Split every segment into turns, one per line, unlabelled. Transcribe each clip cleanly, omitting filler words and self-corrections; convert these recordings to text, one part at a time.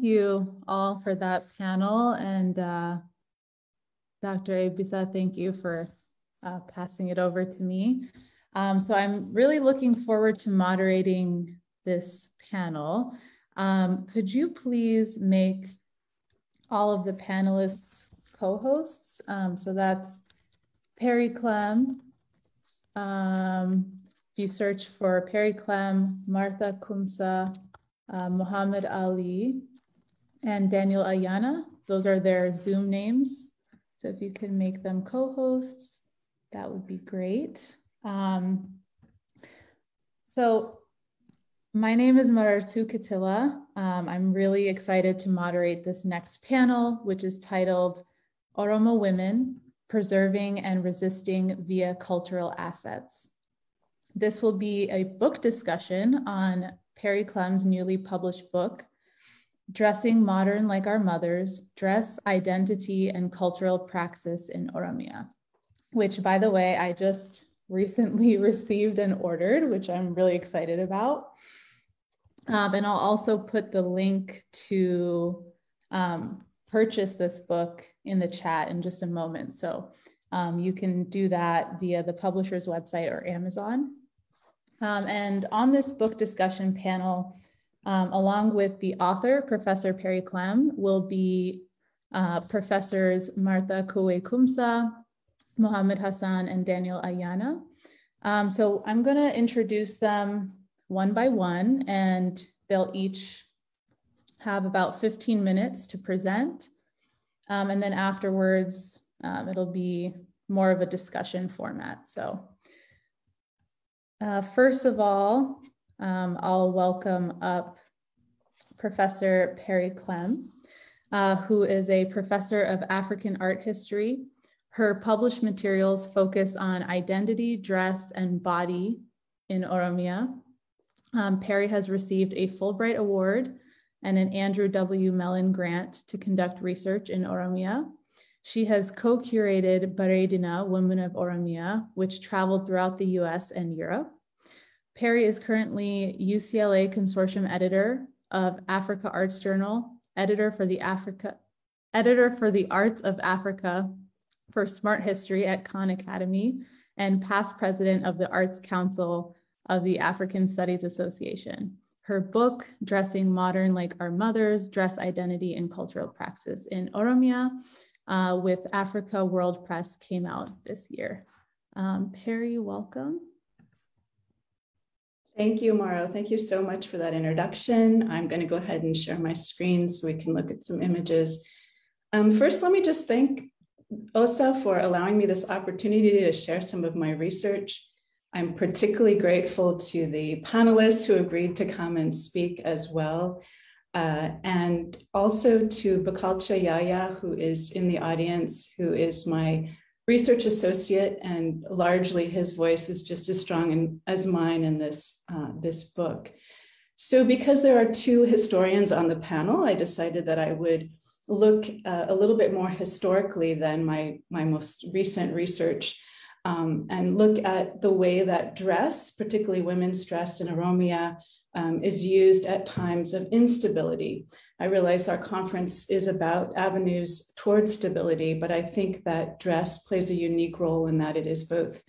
you all for that panel. And Dr. Ebisa, thank you for passing it over to me. So I'm really looking forward to moderating this panel. Could you please make all of the panelists co-hosts? So that's Peri Klemm. If you search for Peri Klemm, Martha Kumsa, Muhammad Ali, and Daniel Ayana, those are their Zoom names. So if you can make them co-hosts, that would be great. So my name is Marartu Katila. I'm really excited to moderate this next panel, which is titled Oromo Women, Preserving and Resisting via Cultural Assets. This will be a book discussion on Peri Klemm's newly published book, Dressing Modern Like Our Mothers, Dress, Identity, and Cultural Praxis in Oromia, which, by the way, I just recently received and ordered, which I'm really excited about. And I'll also put the link to purchase this book in the chat in just a moment. So you can do that via the publisher's website or Amazon. And on this book discussion panel, along with the author, Professor Peri Klemm, will be Professors Martha Kumsa, Mohammed Hassan, and Daniel Ayana. So I'm going to introduce them one by one, and they'll each have about 15 minutes to present. And then afterwards, it'll be more of a discussion format. So first of all, I'll welcome up Professor Peri Klemm, who is a professor of African art history. Her published materials focus on identity, dress, and body in Oromia. Peri has received a Fulbright Award and an Andrew W. Mellon grant to conduct research in Oromia. She has co-curated Baredina, Women of Oromia, which traveled throughout the US and Europe. Peri is currently UCLA Consortium Editor of Africa Arts Journal, editor for the Arts of Africa for Smart History at Khan Academy, and past president of the Arts Council of the African Studies Association. Her book, Dressing Modern Like Our Mothers, Dress, Identity, and Cultural Praxis in Oromia, with Africa World Press, came out this year. Peri, welcome.
Thank you, Mauro. Thank you so much for that introduction. I'm going to go ahead and share my screen so we can look at some images. First, let me just thank OSA for allowing me this opportunity to share some of my research. I'm particularly grateful to the panelists who agreed to come and speak as well. And also to Bakalcha Yaya, who is in the audience, who is my research associate, and largely his voice is just as strong as mine in this book. So because there are two historians on the panel, I decided that I would look a little bit more historically than my most recent research, and look at the way that dress, particularly women's dress in Oromia, is used at times of instability. I realize our conference is about avenues towards stability, but I think that dress plays a unique role in that it is both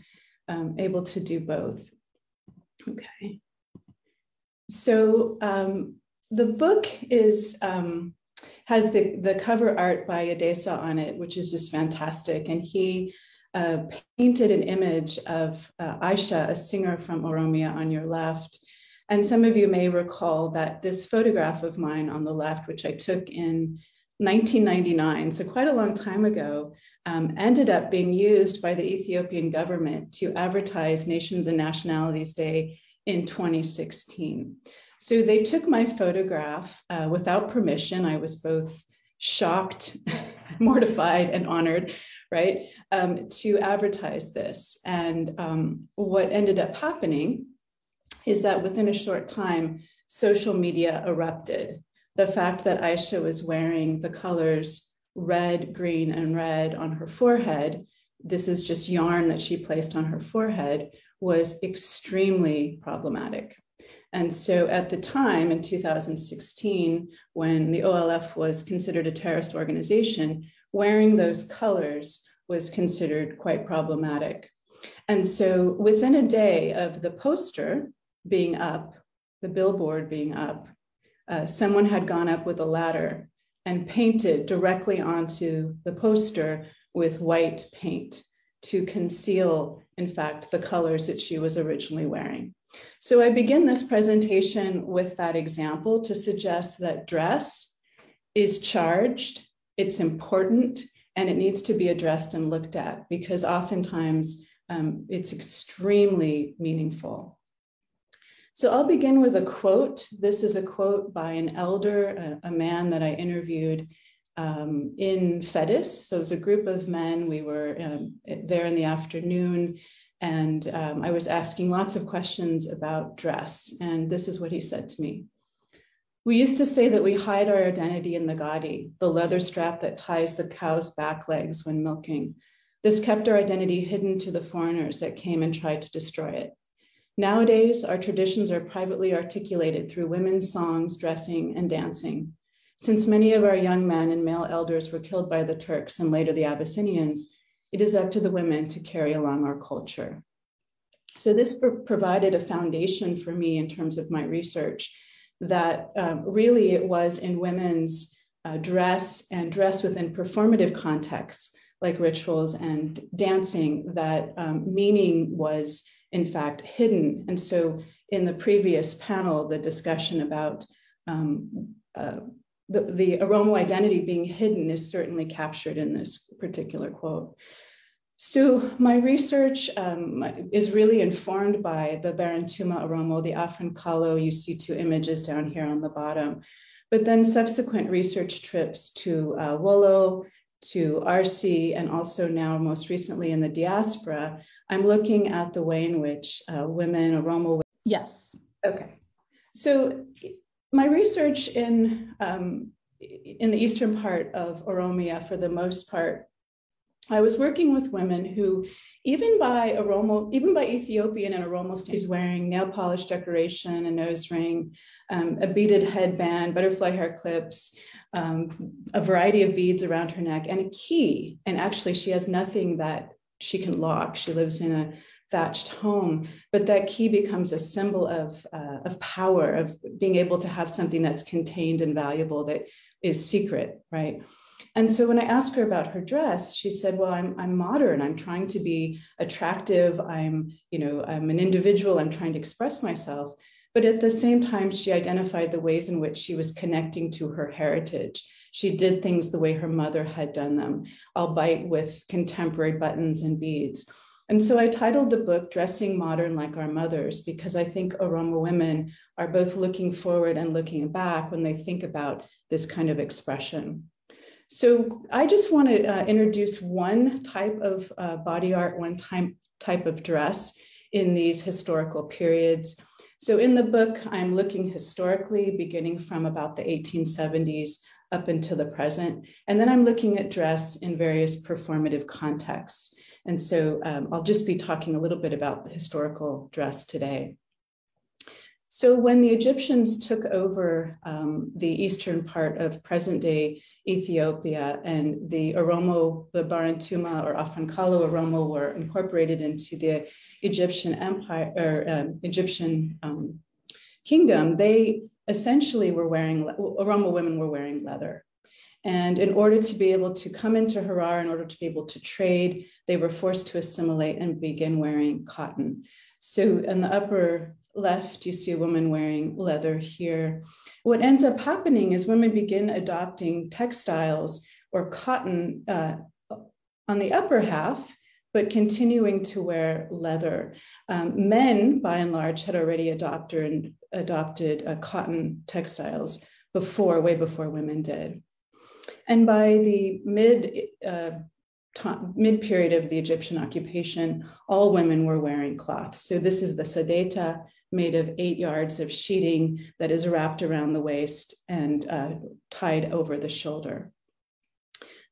able to do both. Okay. So the book is has the cover art by Adesa on it, which is just fantastic. And he painted an image of Aisha, a singer from Oromia, on your left. And some of you may recall that this photograph of mine on the left, which I took in 1999, so quite a long time ago, ended up being used by the Ethiopian government to advertise Nations and Nationalities Day in 2016. So they took my photograph without permission. I was both shocked, mortified, and honored, right, to advertise this. And what ended up happening is that within a short time, social media erupted. The fact that Aisha was wearing the colors red, green, and red on her forehead, this is just yarn that she placed on her forehead, was extremely problematic. And so at the time in 2016, when the OLF was considered a terrorist organization, wearing those colors was considered quite problematic. And so within a day of the poster being up, the billboard being up, someone had gone up with a ladder and painted directly onto the poster with white paint to conceal, in fact, the colors that she was originally wearing. So I begin this presentation with that example to suggest that dress is charged, it's important, and it needs to be addressed and looked at because oftentimes it's extremely meaningful. So I'll begin with a quote. This is a quote by an elder, a man that I interviewed in Fedis. So it was a group of men. We were there in the afternoon, and I was asking lots of questions about dress. And this is what he said to me. We used to say that we hide our identity in the gadi, the leather strap that ties the cow's back legs when milking. This kept our identity hidden to the foreigners that came and tried to destroy it. Nowadays, our traditions are privately articulated through women's songs, dressing, and dancing. Since many of our young men and male elders were killed by the Turks and later the Abyssinians, it is up to the women to carry along our culture. So this provided a foundation for me in terms of my research that really it was in women's dress and dress within performative contexts like rituals and dancing that meaning was in fact hidden. And so in the previous panel, the discussion about the Oromo identity being hidden is certainly captured in this particular quote. So my research is really informed by the Barantuma Oromo, the Afrankalo. You see two images down here on the bottom, but then subsequent research trips to Wollo, to RC, and also now most recently in the diaspora, I'm looking at the way in which women, Oromo.
Yes.
Okay. So my research in the eastern part of Oromia, for the most part, I was working with women who, even by Ethiopian and Oromo standards, wearing nail polish decoration, a nose ring, a beaded headband, butterfly hair clips, a variety of beads around her neck, and a key. And actually, she has nothing that she can lock. She lives in a thatched home, but that key becomes a symbol of power, of being able to have something that's contained and valuable that is secret, right? And so when I asked her about her dress, she said, well, I'm modern. I'm trying to be attractive. I'm an individual. I'm trying to express myself. But at the same time, she identified the ways in which she was connecting to her heritage. She did things the way her mother had done them, albeit with contemporary buttons and beads. And so I titled the book Dressing Modern Like Our Mothers, because I think Oromo women are both looking forward and looking back when they think about this kind of expression. So I just want to introduce one type of body art, one type of dress in these historical periods. So in the book, I'm looking historically, beginning from about the 1870s up until the present. And then I'm looking at dress in various performative contexts. And so I'll just be talking a little bit about the historical dress today. So when the Egyptians took over the eastern part of present-day Ethiopia, and the Oromo, the Barantuma or Afrankalo Oromo were incorporated into the Egyptian empire or Egyptian kingdom, they essentially were Oromo women were wearing leather. And in order to be able to come into Harar, in order to be able to trade, they were forced to assimilate and begin wearing cotton. So in the upper left, you see a woman wearing leather here. What ends up happening is women begin adopting textiles or cotton on the upper half, but continuing to wear leather. Men, by and large, had already adopted cotton textiles way before women did. And by the mid-period of the Egyptian occupation, all women were wearing cloth. So this is the sadeta, made of 8 yards of sheeting that is wrapped around the waist and tied over the shoulder.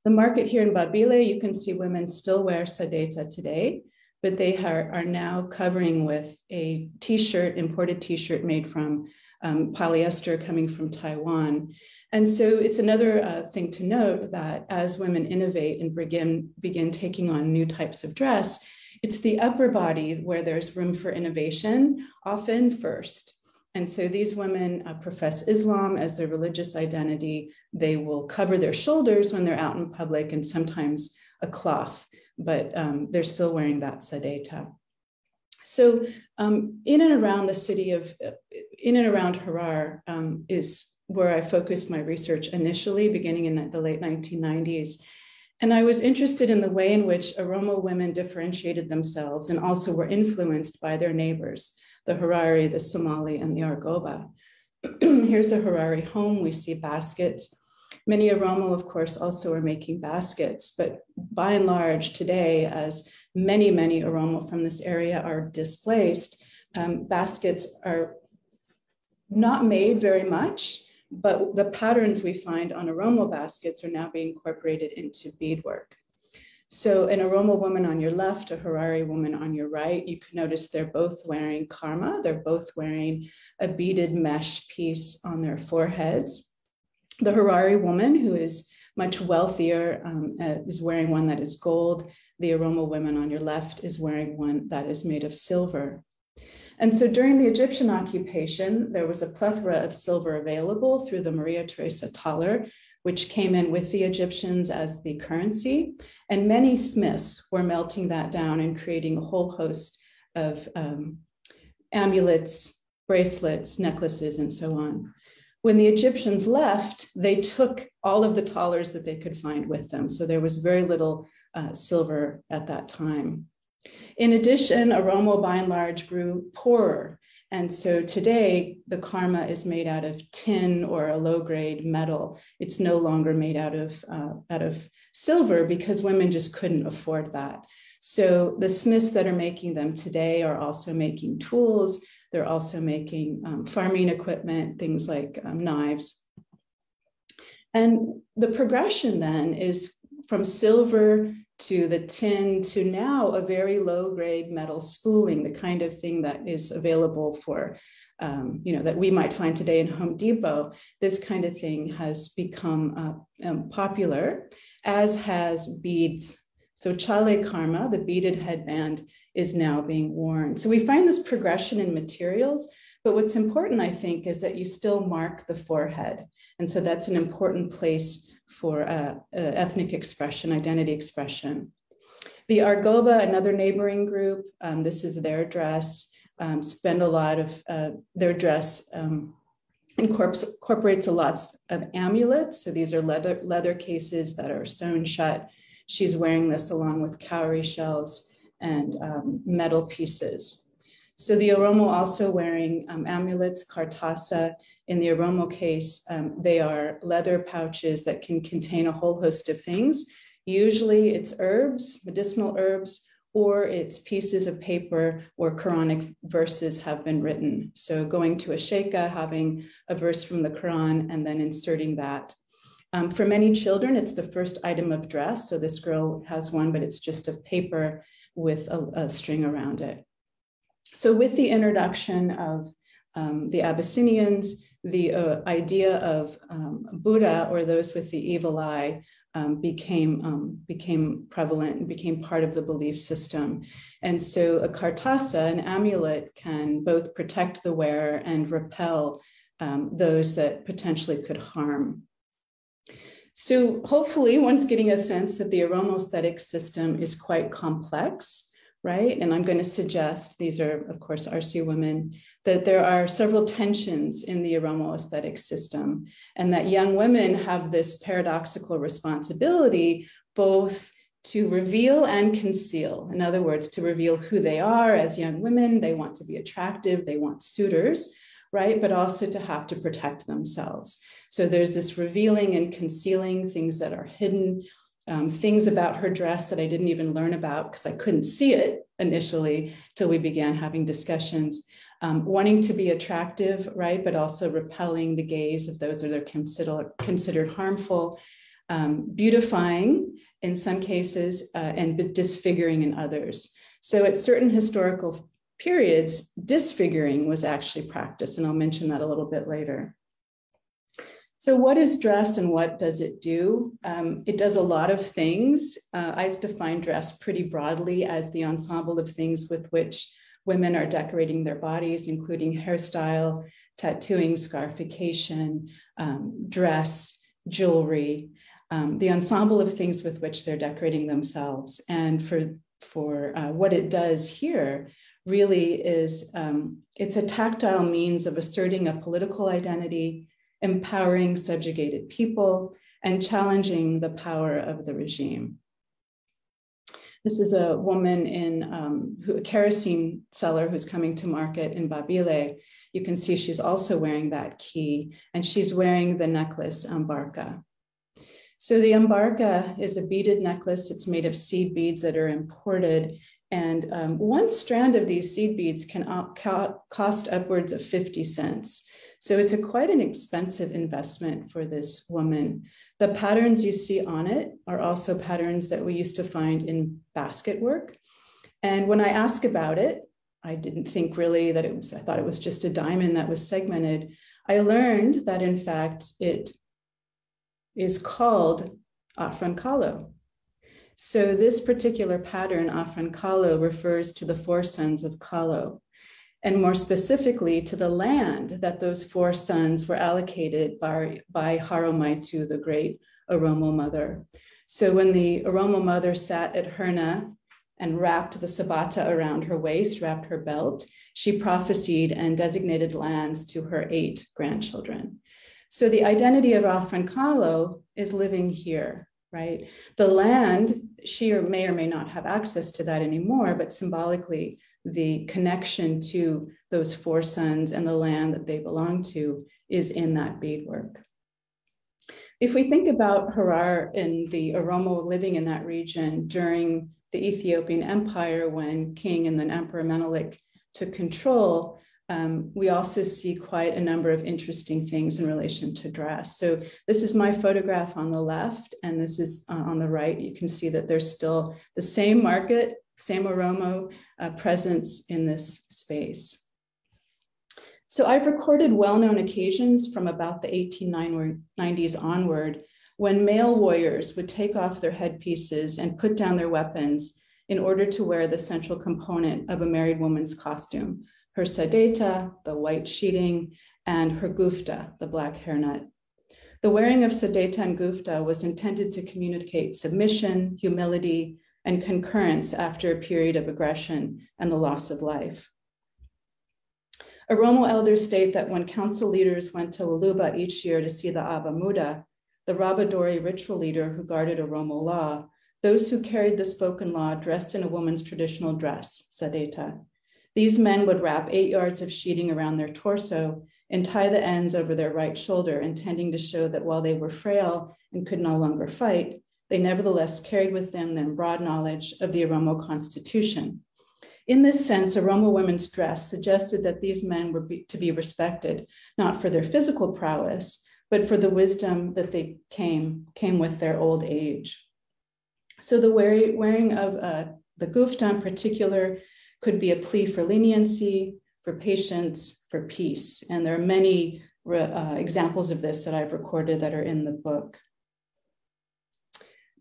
The market here in Babile, you can see women still wear sadeta today, but they are now covering with a t-shirt, imported t-shirt made from polyester coming from Taiwan. And so it's another thing to note that as women innovate and begin taking on new types of dress, it's the upper body where there's room for innovation, often first. And so these women profess Islam as their religious identity. They will cover their shoulders when they're out in public and sometimes a cloth, but they're still wearing that sadeta. So in and around the city of, in and around Harar is where I focused my research initially, beginning in the late 1990s. And I was interested in the way in which Oromo women differentiated themselves and also were influenced by their neighbors, the Harari, the Somali, and the Argoba. Here's a Harari home. We see baskets. Many Oromo, of course, also are making baskets, but by and large today, as many Oromo from this area are displaced, baskets are not made very much, but the patterns we find on Oromo baskets are now being incorporated into beadwork. So an Oromo woman on your left, a Harari woman on your right, you can notice they're both wearing karma. They're both wearing a beaded mesh piece on their foreheads. The Harari woman, who is much wealthier, is wearing one that is gold. The Oromo woman on your left is wearing one that is made of silver. And so during the Egyptian occupation, there was a plethora of silver available through the Maria Theresa thaler, which came in with the Egyptians as the currency. And many smiths were melting that down and creating a whole host of amulets, bracelets, necklaces, and so on. When the Egyptians left, they took all of the thalers that they could find with them. So there was very little silver at that time. In addition, Oromo by and large grew poorer. And so today the karma is made out of tin or a low-grade metal. It's no longer made out of silver because women just couldn't afford that. So the smiths that are making them today are also making tools. They're also making farming equipment, things like knives. And the progression then is from silver to the tin to now a very low-grade metal spooling, the kind of thing that is available for, that we might find today in Home Depot. This kind of thing has become popular, as has beads. So chale karma, the beaded headband, is now being worn. So we find this progression in materials, but what's important, I think, is that you still mark the forehead. And so that's an important place for ethnic expression, identity expression. The Argoba, another neighboring group, this is their dress, spend a lot of their dress incorporates a lot of amulets. So these are leather cases that are sewn shut. She's wearing this along with cowrie shells and metal pieces. So the Oromo also wearing amulets, kartasa. In the Oromo case, they are leather pouches that can contain a whole host of things. Usually it's herbs, medicinal herbs, or it's pieces of paper where Quranic verses have been written. So going to a sheikha, having a verse from the Quran, and then inserting that. For many children, it's the first item of dress. So this girl has one, but it's just a paper with a string around it. So with the introduction of the Abyssinians, the idea of Buddha, or those with the evil eye, became prevalent and became part of the belief system. And so a kartasa, an amulet, can both protect the wearer and repel those that potentially could harm. So hopefully one's getting a sense that the Oromo aesthetic system is quite complex, right? And I'm going to suggest, these are, of course, RC women, that there are several tensions in the Oromo aesthetic system, and that young women have this paradoxical responsibility both to reveal and conceal. In other words, to reveal who they are as young women. They want to be attractive, they want suitors, right? But also to have to protect themselves. So there's this revealing and concealing things that are hidden, things about her dress that I didn't even learn about because I couldn't see it initially till we began having discussions, wanting to be attractive, right? But also repelling the gaze of those that are considered harmful. beautifying in some cases and disfiguring in others. So at certain historical periods, disfiguring was actually practiced, and I'll mention that a little bit later. So what is dress and what does it do? It does a lot of things. I've defined dress pretty broadly as the ensemble of things with which women are decorating their bodies, including hairstyle, tattooing, scarification, dress, jewelry, the ensemble of things with which they're decorating themselves. And for what it does here really is it's a tactile means of asserting a political identity, empowering subjugated people, and challenging the power of the regime. This is a woman in a kerosene seller who's coming to market in Babile. You can see she's also wearing that key, and she's wearing the necklace ambarca. So the ambarca is a beaded necklace. It's made of seed beads that are imported. And one strand of these seed beads can cost upwards of 50 cents. So it's quite an expensive investment for this woman. The patterns you see on it are also patterns that we used to find in basket work. And when I ask about it, I didn't think really that I thought it was just a diamond that was segmented. I learned that in fact, it is called afrancalo. So this particular pattern, afrancalo, refers to the four sons of Kalo, and more specifically to the land that those four sons were allocated by Haromaitu, the great Oromo mother. So when the Oromo mother sat at Herna and wrapped the sabata around her waist, wrapped her belt, she prophesied and designated lands to her 8 grandchildren. So the identity of afrancalo is living here, right? The land, she may or may not have access to that anymore, but symbolically, the connection to those four sons and the land that they belong to is in that beadwork. If we think about Harar and the Oromo living in that region during the Ethiopian Empire, when King and then Emperor Menelik took control, we also see quite a number of interesting things in relation to dress. So this is my photograph on the left, and this is on the right. You can see that there's still the same market, same Oromo presence in this space. So I've recorded well-known occasions from about the 1890s onward when male warriors would take off their headpieces and put down their weapons in order to wear the central component of a married woman's costume, her sadeta, the white sheeting, and her gufta, the black hairnet. The wearing of sadeta and gufta was intended to communicate submission, humility, and concurrence after a period of aggression and the loss of life. Oromo elders state that when council leaders went to Uluba each year to see the Aba Muda, the Rabadori ritual leader who guarded Oromo law, those who carried the spoken law dressed in a woman's traditional dress, sadeta. These men would wrap 8 yards of sheeting around their torso and tie the ends over their right shoulder, intending to show that while they were frail and could no longer fight, they nevertheless carried with them their broad knowledge of the Oromo constitution. In this sense, Oromo women's dress suggested that these men were to be respected, not for their physical prowess, but for the wisdom that they came with their old age. So the wearing of the gufta in particular could be a plea for leniency, for patience, for peace. And there are many examples of this that I've recorded that are in the book.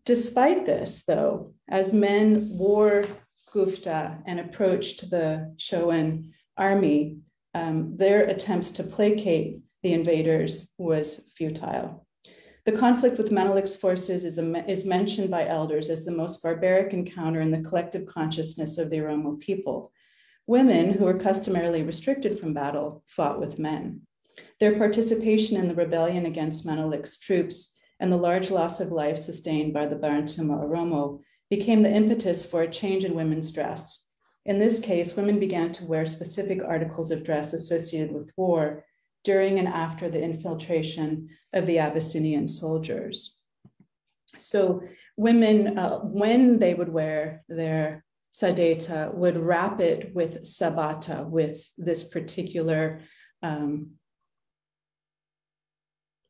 Despite this, though, as men wore gufta and approached the Shoan army, their attempts to placate the invaders was futile. The conflict with Menelik's forces is mentioned by elders as the most barbaric encounter in the collective consciousness of the Oromo people. Women, who were customarily restricted from battle, fought with men. Their participation in the rebellion against Menelik's troops and the large loss of life sustained by the Barantuma Oromo became the impetus for a change in women's dress. In this case, women began to wear specific articles of dress associated with war during and after the infiltration of the Abyssinian soldiers. So women, when they would wear their sadeta, would wrap it with sabata, with this particular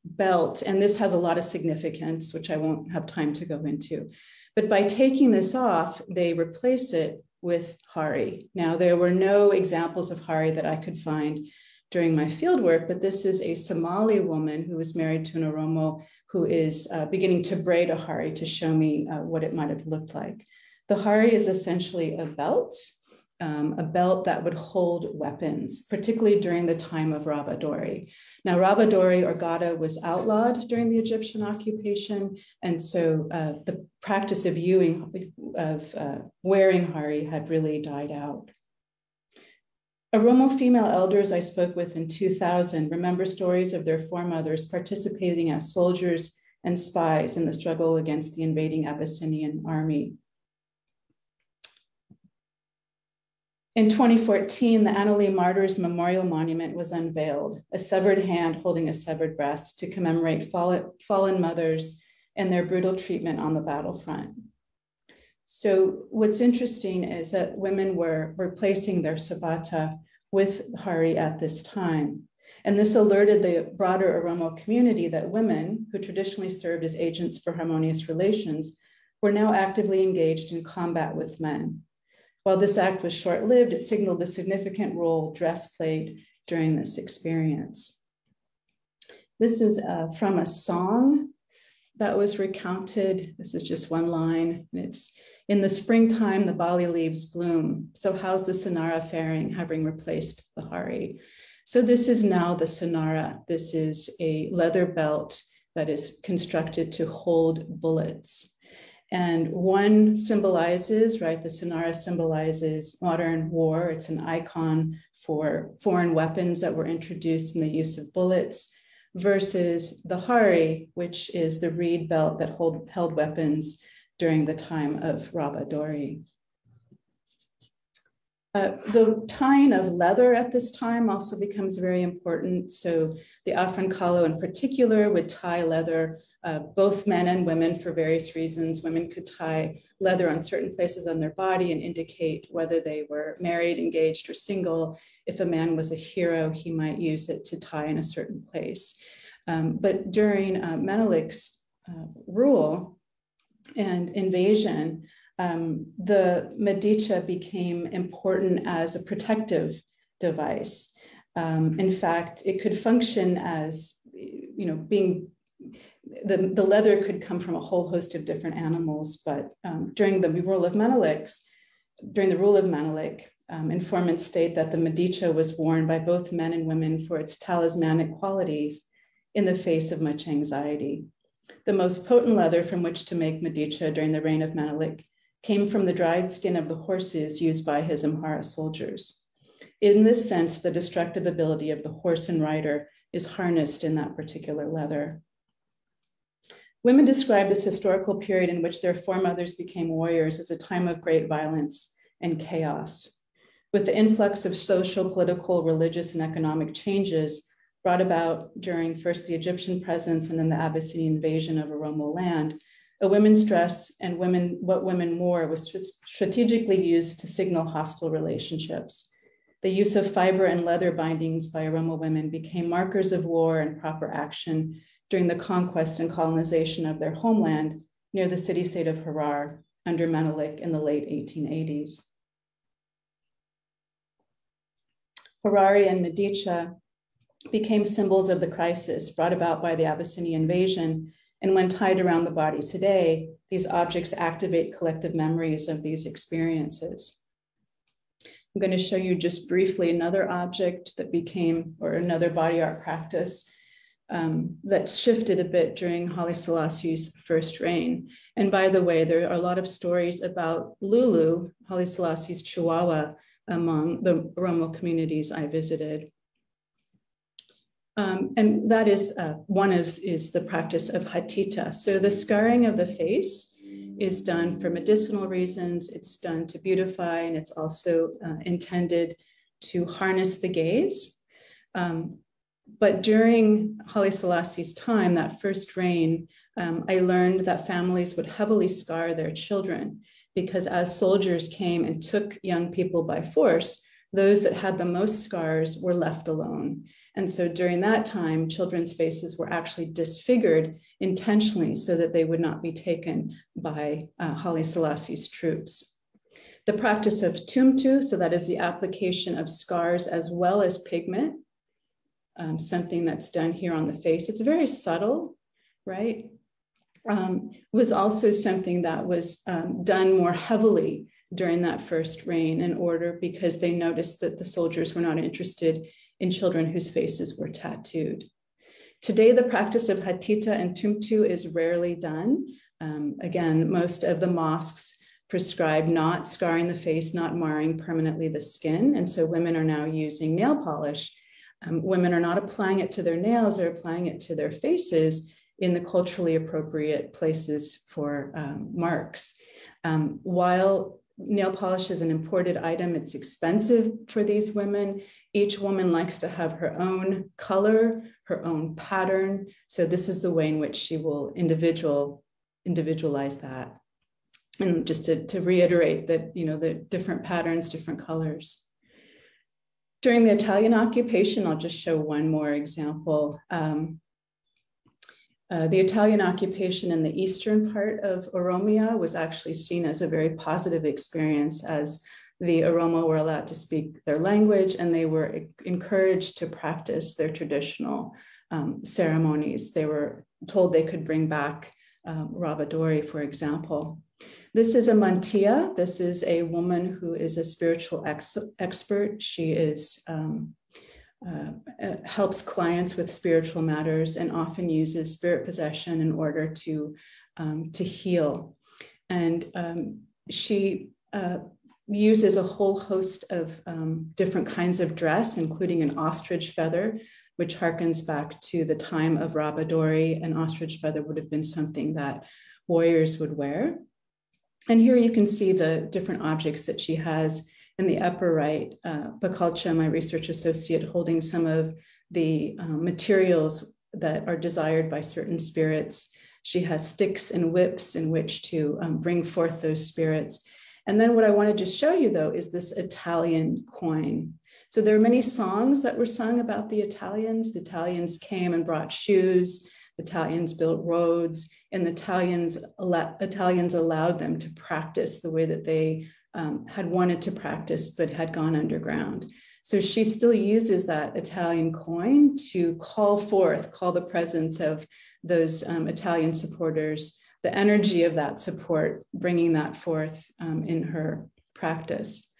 belt, and this has a lot of significance, which I won't have time to go into. But by taking this off, they replace it with hari. Now, there were no examples of hari that I could find during my fieldwork, but this is a Somali woman who was married to an Oromo who is beginning to braid a hari to show me what it might have looked like. The hari is essentially a belt that would hold weapons, particularly during the time of rabadori. Now, rabadori or gada was outlawed during the Egyptian occupation, and so the practice of wearing hari had really died out. Oromo female elders I spoke with in 2000 remember stories of their foremothers participating as soldiers and spies in the struggle against the invading Abyssinian army. In 2014, the Anneli Martyrs Memorial Monument was unveiled, a severed hand holding a severed breast to commemorate fallen mothers and their brutal treatment on the battlefront. So what's interesting is that women were replacing their sabata with hari at this time. And this alerted the broader Oromo community that women, who traditionally served as agents for harmonious relations, were now actively engaged in combat with men. While this act was short-lived, it signaled the significant role dress played during this experience. This is from a song that was recounted. This is just one line, and it's, "In the springtime, the bali leaves bloom. So how's the sonara faring, having replaced the hari?" So this is now the sonara. This is a leather belt that is constructed to hold bullets. And one symbolizes, right, the sonara symbolizes modern war. It's an icon for foreign weapons that were introduced in the use of bullets, versus the hari, which is the reed belt that held weapons during the time of rabadori. The tying of leather at this time also becomes very important. So the Afrankalo in particular would tie leather, both men and women for various reasons. Women could tie leather on certain places on their body and indicate whether they were married, engaged, or single. If a man was a hero, he might use it to tie in a certain place. But during Menelik's rule and invasion, the medicha became important as a protective device. In fact, it could function as, being, the leather could come from a whole host of different animals, but during the rule of Menelik, informants state that the medicha was worn by both men and women for its talismanic qualities in the face of much anxiety. The most potent leather from which to make medicha during the reign of Menelik came from the dried skin of the horses used by his Amhara soldiers. In this sense, the destructive ability of the horse and rider is harnessed in that particular leather. Women describe this historical period in which their foremothers became warriors as a time of great violence and chaos. With the influx of social, political, religious, and economic changes brought about during first the Egyptian presence and then the Abyssinian invasion of Oromo land, a women's dress and what women wore was strategically used to signal hostile relationships. The use of fiber and leather bindings by Oromo women became markers of war and proper action during the conquest and colonization of their homeland near the city-state of Harar under Menelik in the late 1880s. Harari and medicha became symbols of the crisis brought about by the Abyssinian invasion. And when tied around the body today, these objects activate collective memories of these experiences. I'm going to show you just briefly another object that became, or another body art practice that shifted a bit during Haile Selassie's first reign. And by the way, there are a lot of stories about Lulu, Haile Selassie's Chihuahua, among the Oromo communities I visited. And that is is the practice of hatita. So the scarring of the face is done for medicinal reasons. It's done to beautify, and it's also intended to harness the gaze. But during Haile Selassie's time, that first reign, I learned that families would heavily scar their children because as soldiers came and took young people by force, those that had the most scars were left alone. And so during that time, children's faces were actually disfigured intentionally so that they would not be taken by Haile Selassie's troops. The practice of tumtu, so that is the application of scars as well as pigment, something that's done here on the face. It's very subtle, right? Was also something that was done more heavily during that first reign in order because they noticed that the soldiers were not interested in children whose faces were tattooed. Today, the practice of hatita and tumtu is rarely done. Again, most of the mosques prescribe not scarring the face, not marring permanently the skin. And so women are now using nail polish. Women are not applying it to their nails, they're applying it to their faces in the culturally appropriate places for marks. While nail polish is an imported item, it's expensive for these women. Each woman likes to have her own color, her own pattern. So this is the way in which she will individualize that. And just to reiterate that, the different patterns, different colors. During the Italian occupation, I'll just show one more example. The Italian occupation in the eastern part of Oromia was actually seen as a very positive experience, as the Oromo were allowed to speak their language and they were encouraged to practice their traditional ceremonies. They were told they could bring back rabadori, for example. This is a mantia. This is a woman who is a spiritual expert. She is helps clients with spiritual matters and often uses spirit possession in order to heal. And she uses a whole host of different kinds of dress, including an ostrich feather, which harkens back to the time of rabadori. An ostrich feather would have been something that warriors would wear. And here you can see the different objects that she has. In the upper right, Bakalcha, my research associate, holding some of the materials that are desired by certain spirits. She has sticks and whips in which to bring forth those spirits. And then what I wanted to show you, though, is this Italian coin. So there are many songs that were sung about the Italians. The Italians came and brought shoes. The Italians built roads, and the Italians allowed them to practice the way that they had wanted to practice, but had gone underground. So she still uses that Italian coin to call the presence of those Italian supporters, the energy of that support, bringing that forth in her practice.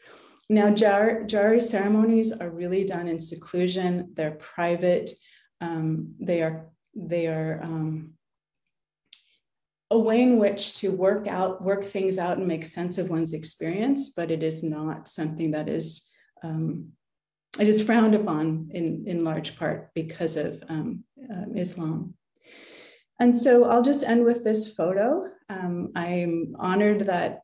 Now, Jari ceremonies are really done in seclusion. They're private. They are a way in which to work things out and make sense of one's experience, but it is not something that is, it is frowned upon in large part because of Islam. And so I'll just end with this photo. I'm honored that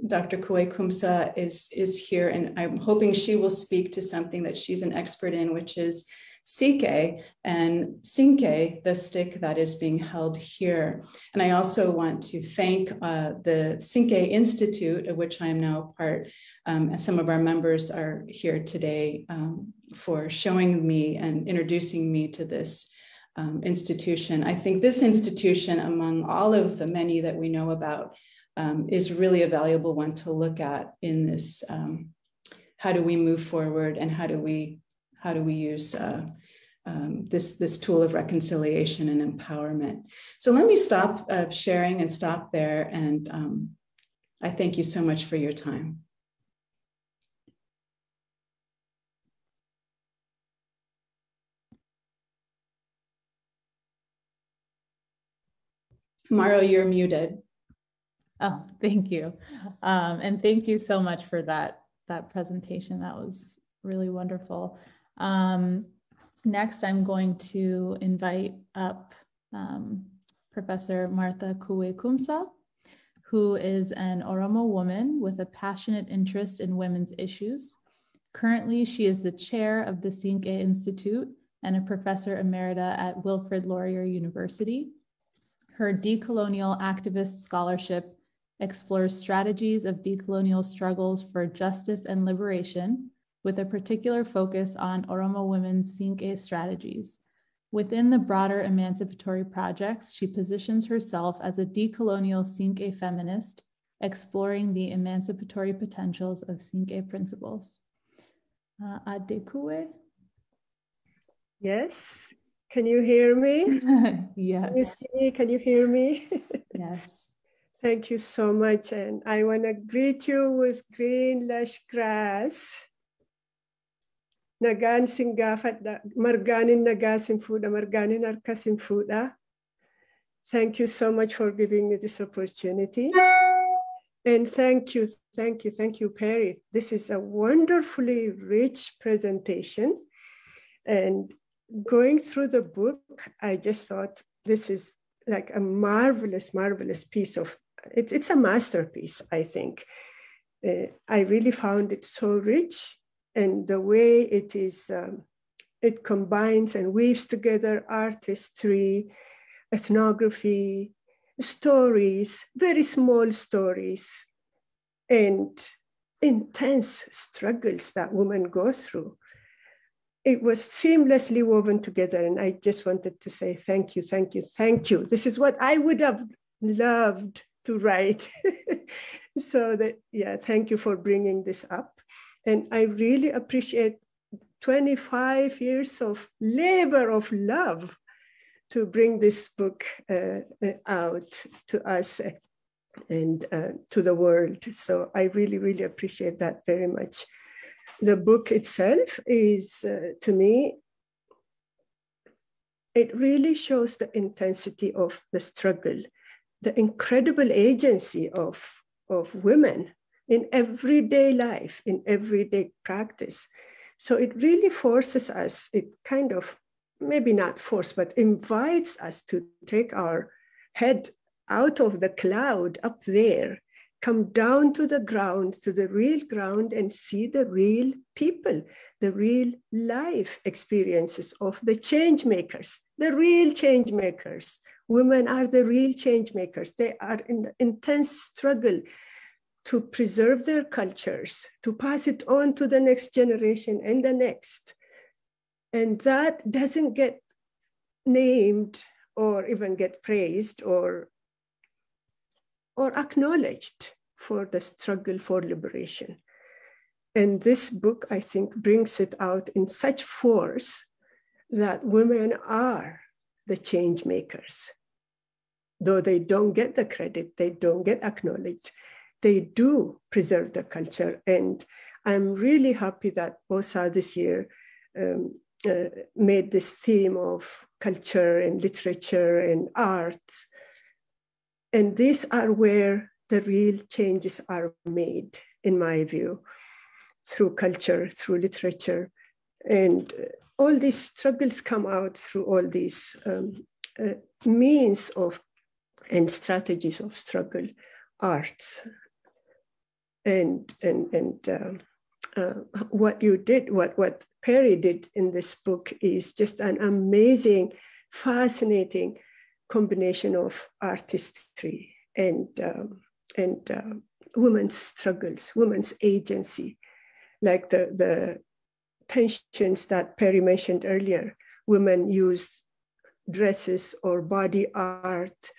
Dr. Kwe Kumsa is here, and I'm hoping she will speak to something that she's an expert in, which is Sike and Sinke, the stick that is being held here. And I also want to thank the Sinke Institute, of which I am now a part. Some of our members are here today for showing me and introducing me to this institution. I think this institution, among all of the many that we know about, is really a valuable one to look at in this, how do we move forward and how do we use this tool of reconciliation and empowerment. So let me stop sharing and stop there. And I thank you so much for your time. Maro, you're muted.
Oh, thank you. And thank you so much for that presentation. That was really wonderful. Next, I'm going to invite up Professor Martha Kwe Kumsa, who is an Oromo woman with a passionate interest in women's issues. Currently, she is the chair of the Sinke Institute and a professor emerita at Wilfrid Laurier University. Her decolonial activist scholarship explores strategies of decolonial struggles for justice and liberation, with a particular focus on Oromo women's Sinke strategies. Within the broader emancipatory projects, she positions herself as a decolonial Sinke feminist, exploring the emancipatory potentials of Sinke principles. Adekue?
Yes. Can you hear me?
Yes.
Can you see me? Can you hear me?
Yes.
Thank you so much. And I want to greet you with green, lush grass. Nagaan sin gaafadha, margaanin nagaa sin fuudha, margaanin harka sin fuudha. Thank you so much for giving me this opportunity. And thank you, Peri. This is a wonderfully rich presentation. And going through the book, I just thought this is like a marvelous, marvelous piece of, it's a masterpiece, I think. I really found it so rich, and the way it is, it combines and weaves together art history, ethnography, stories, very small stories, and intense struggles that women go through. It was seamlessly woven together, and I just wanted to say thank you, thank you, thank you. This is what I would have loved to write. So that, yeah, thank you for bringing this up. And I really appreciate 25 years of labor of love to bring this book out to us and to the world. So I really, really appreciate that very much. The book itself is, to me, it really shows the intensity of the struggle, the incredible agency of women in everyday life, in everyday practice. So it really forces us, it kind of, maybe not force, but invites us to take our head out of the cloud up there, come down to the ground, to the real ground, and see the real people, the real life experiences of the change makers, the real change makers. Women are the real change makers. They are in the intense struggle to preserve their cultures, to pass it on to the next generation and the next. And that doesn't get named or even get praised or acknowledged for the struggle for liberation. And this book, I think, brings it out in such force that women are the change makers. Though they don't get the credit, they don't get acknowledged, they do preserve the culture. And I'm really happy that OSA this year made this theme of culture and literature and arts. And these are where the real changes are made, in my view, through culture, through literature. And all these struggles come out through all these means of and strategies of struggle, arts. And what you did, what Peri did in this book is just an amazing, fascinating combination of artistry and women's struggles, women's agency, like the tensions that Peri mentioned earlier. Women use dresses or body art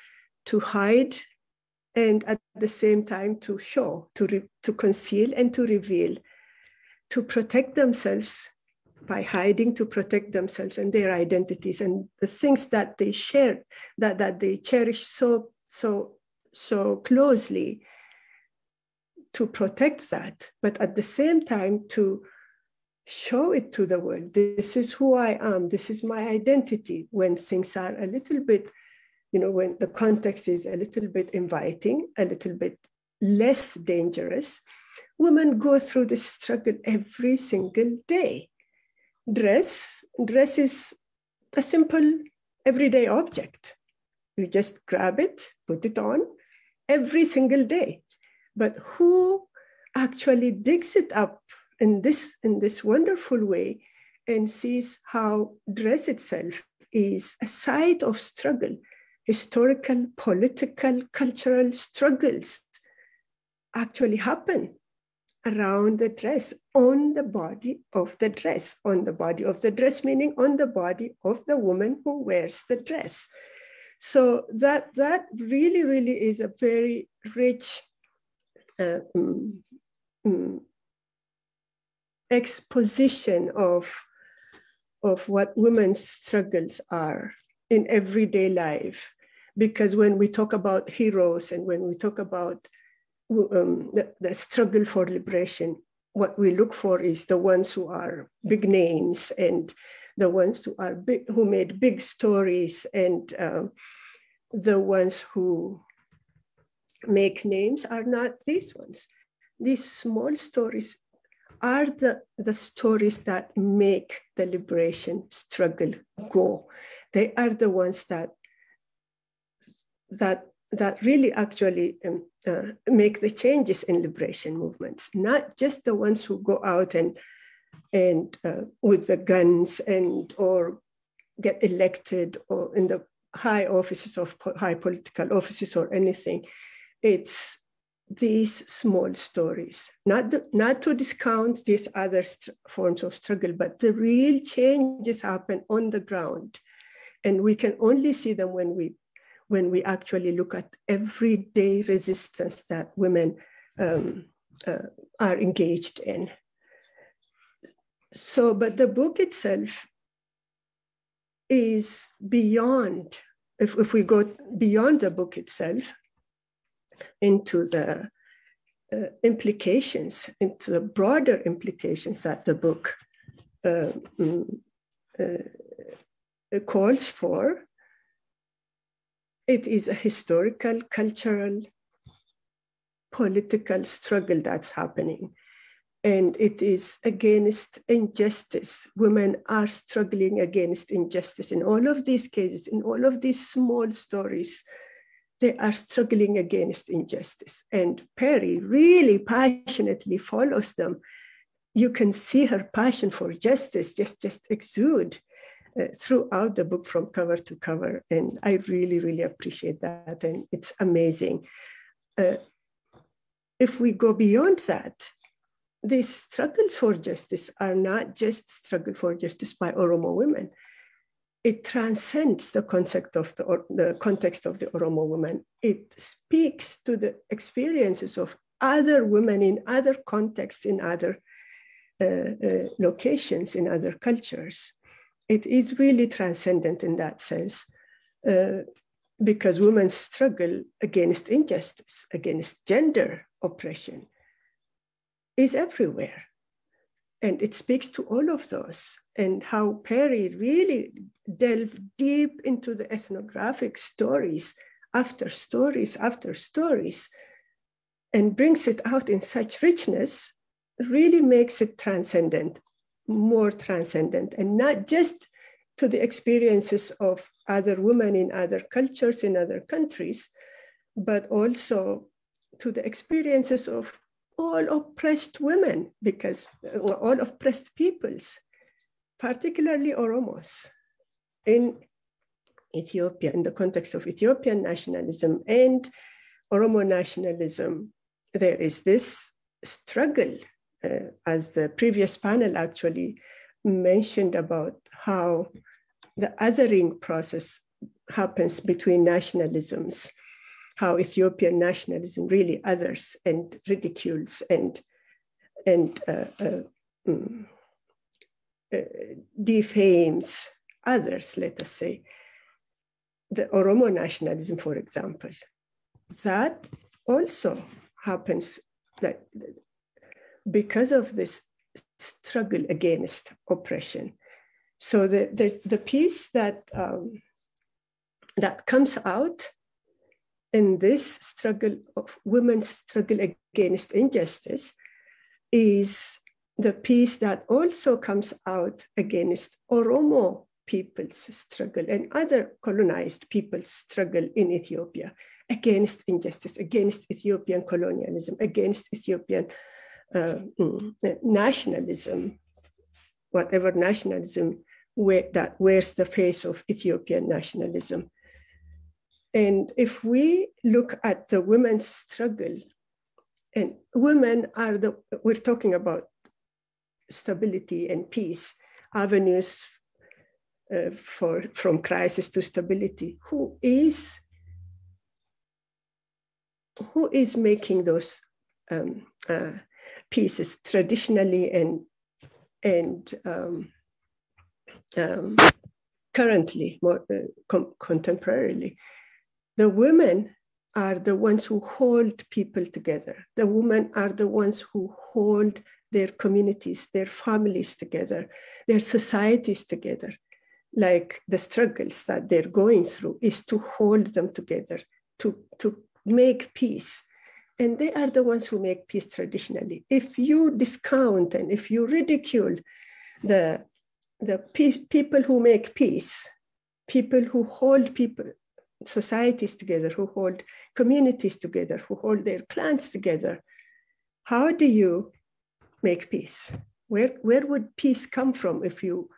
to hide, and at the same time to show, to conceal and to reveal, to protect themselves by hiding, to protect themselves and their identities and the things that they share, that they cherish so closely, to protect that, but at the same time to show it to the world. This is who I am. This is my identity. When things are a little bit, when the context is a little bit inviting, a little bit less dangerous, women go through this struggle every single day. Dress is a simple everyday object. You just grab it, put it on every single day. But who actually digs it up in this wonderful way and sees how dress itself is a site of struggle, historical, political, cultural struggles actually happen around the dress, on the body of the dress, on the body of the dress, meaning on the body of the woman who wears the dress. So that really, really is a very rich exposition of what women's struggles are in everyday life. Because when we talk about heroes and when we talk about the struggle for liberation, what we look for is the ones who are big names and the ones who are big, who made big stories, and the ones who make names are not these ones. These small stories are the stories that make the liberation struggle go. They are the ones that really actually make the changes in liberation movements, not just the ones who go out and with the guns and or get elected or in the high offices of high political offices or anything. It's these small stories, not to discount these other forms of struggle, but the real changes happen on the ground. And we can only see them when we actually look at everyday resistance that women are engaged in. So, but the book itself is beyond, if we go beyond the book itself, into the implications, into the broader implications that the book calls for. It is a historical, cultural, political struggle that's happening. And it is against injustice. Women are struggling against injustice in all of these cases, in all of these small stories. They are struggling against injustice. And Peri really passionately follows them. You can see her passion for justice just exude throughout the book from cover to cover. And I really, really appreciate that. And it's amazing. If we go beyond that, these struggles for justice are not just struggle for justice by Oromo women. It transcends the concept of the context of the Oromo woman. It speaks to the experiences of other women in other contexts, in other locations, in other cultures. It is really transcendent in that sense, because women struggle against injustice, against gender oppression, is everywhere. And it speaks to all of those, and how Peri really delved deep into the ethnographic stories after stories after stories, and brings it out in such richness, really makes it transcendent, more transcendent, and not just to the experiences of other women in other cultures, in other countries, but also to the experiences of all oppressed women, because all oppressed peoples, particularly Oromos, in Ethiopia, in the context of Ethiopian nationalism and Oromo nationalism, there is this struggle, as the previous panel actually mentioned about how the othering process happens between nationalisms, how Ethiopian nationalism really others and ridicules and defames others, let us say. The Oromo nationalism, for example, that also happens like, because of this struggle against oppression. So there's the piece that that comes out in this struggle of women's struggle against injustice is the piece that also comes out against Oromo people's struggle and other colonized people's struggle in Ethiopia against injustice, against Ethiopian colonialism, against Ethiopian nationalism, whatever nationalism that wears the face of Ethiopian nationalism. And if we look at the women's struggle And women are we're talking about stability and peace, avenues from crisis to stability. Who is making those pieces traditionally and currently, more contemporarily? The women are the ones who hold people together. The women are the ones who hold their communities, their families together, their societies together. Like the struggles that they're going through is to hold them together, to make peace. And they are the ones who make peace traditionally. If you discount and if you ridicule the people who make peace, people who hold societies together, who hold communities together, who hold their clans together, how do you make peace? Where would peace come from if you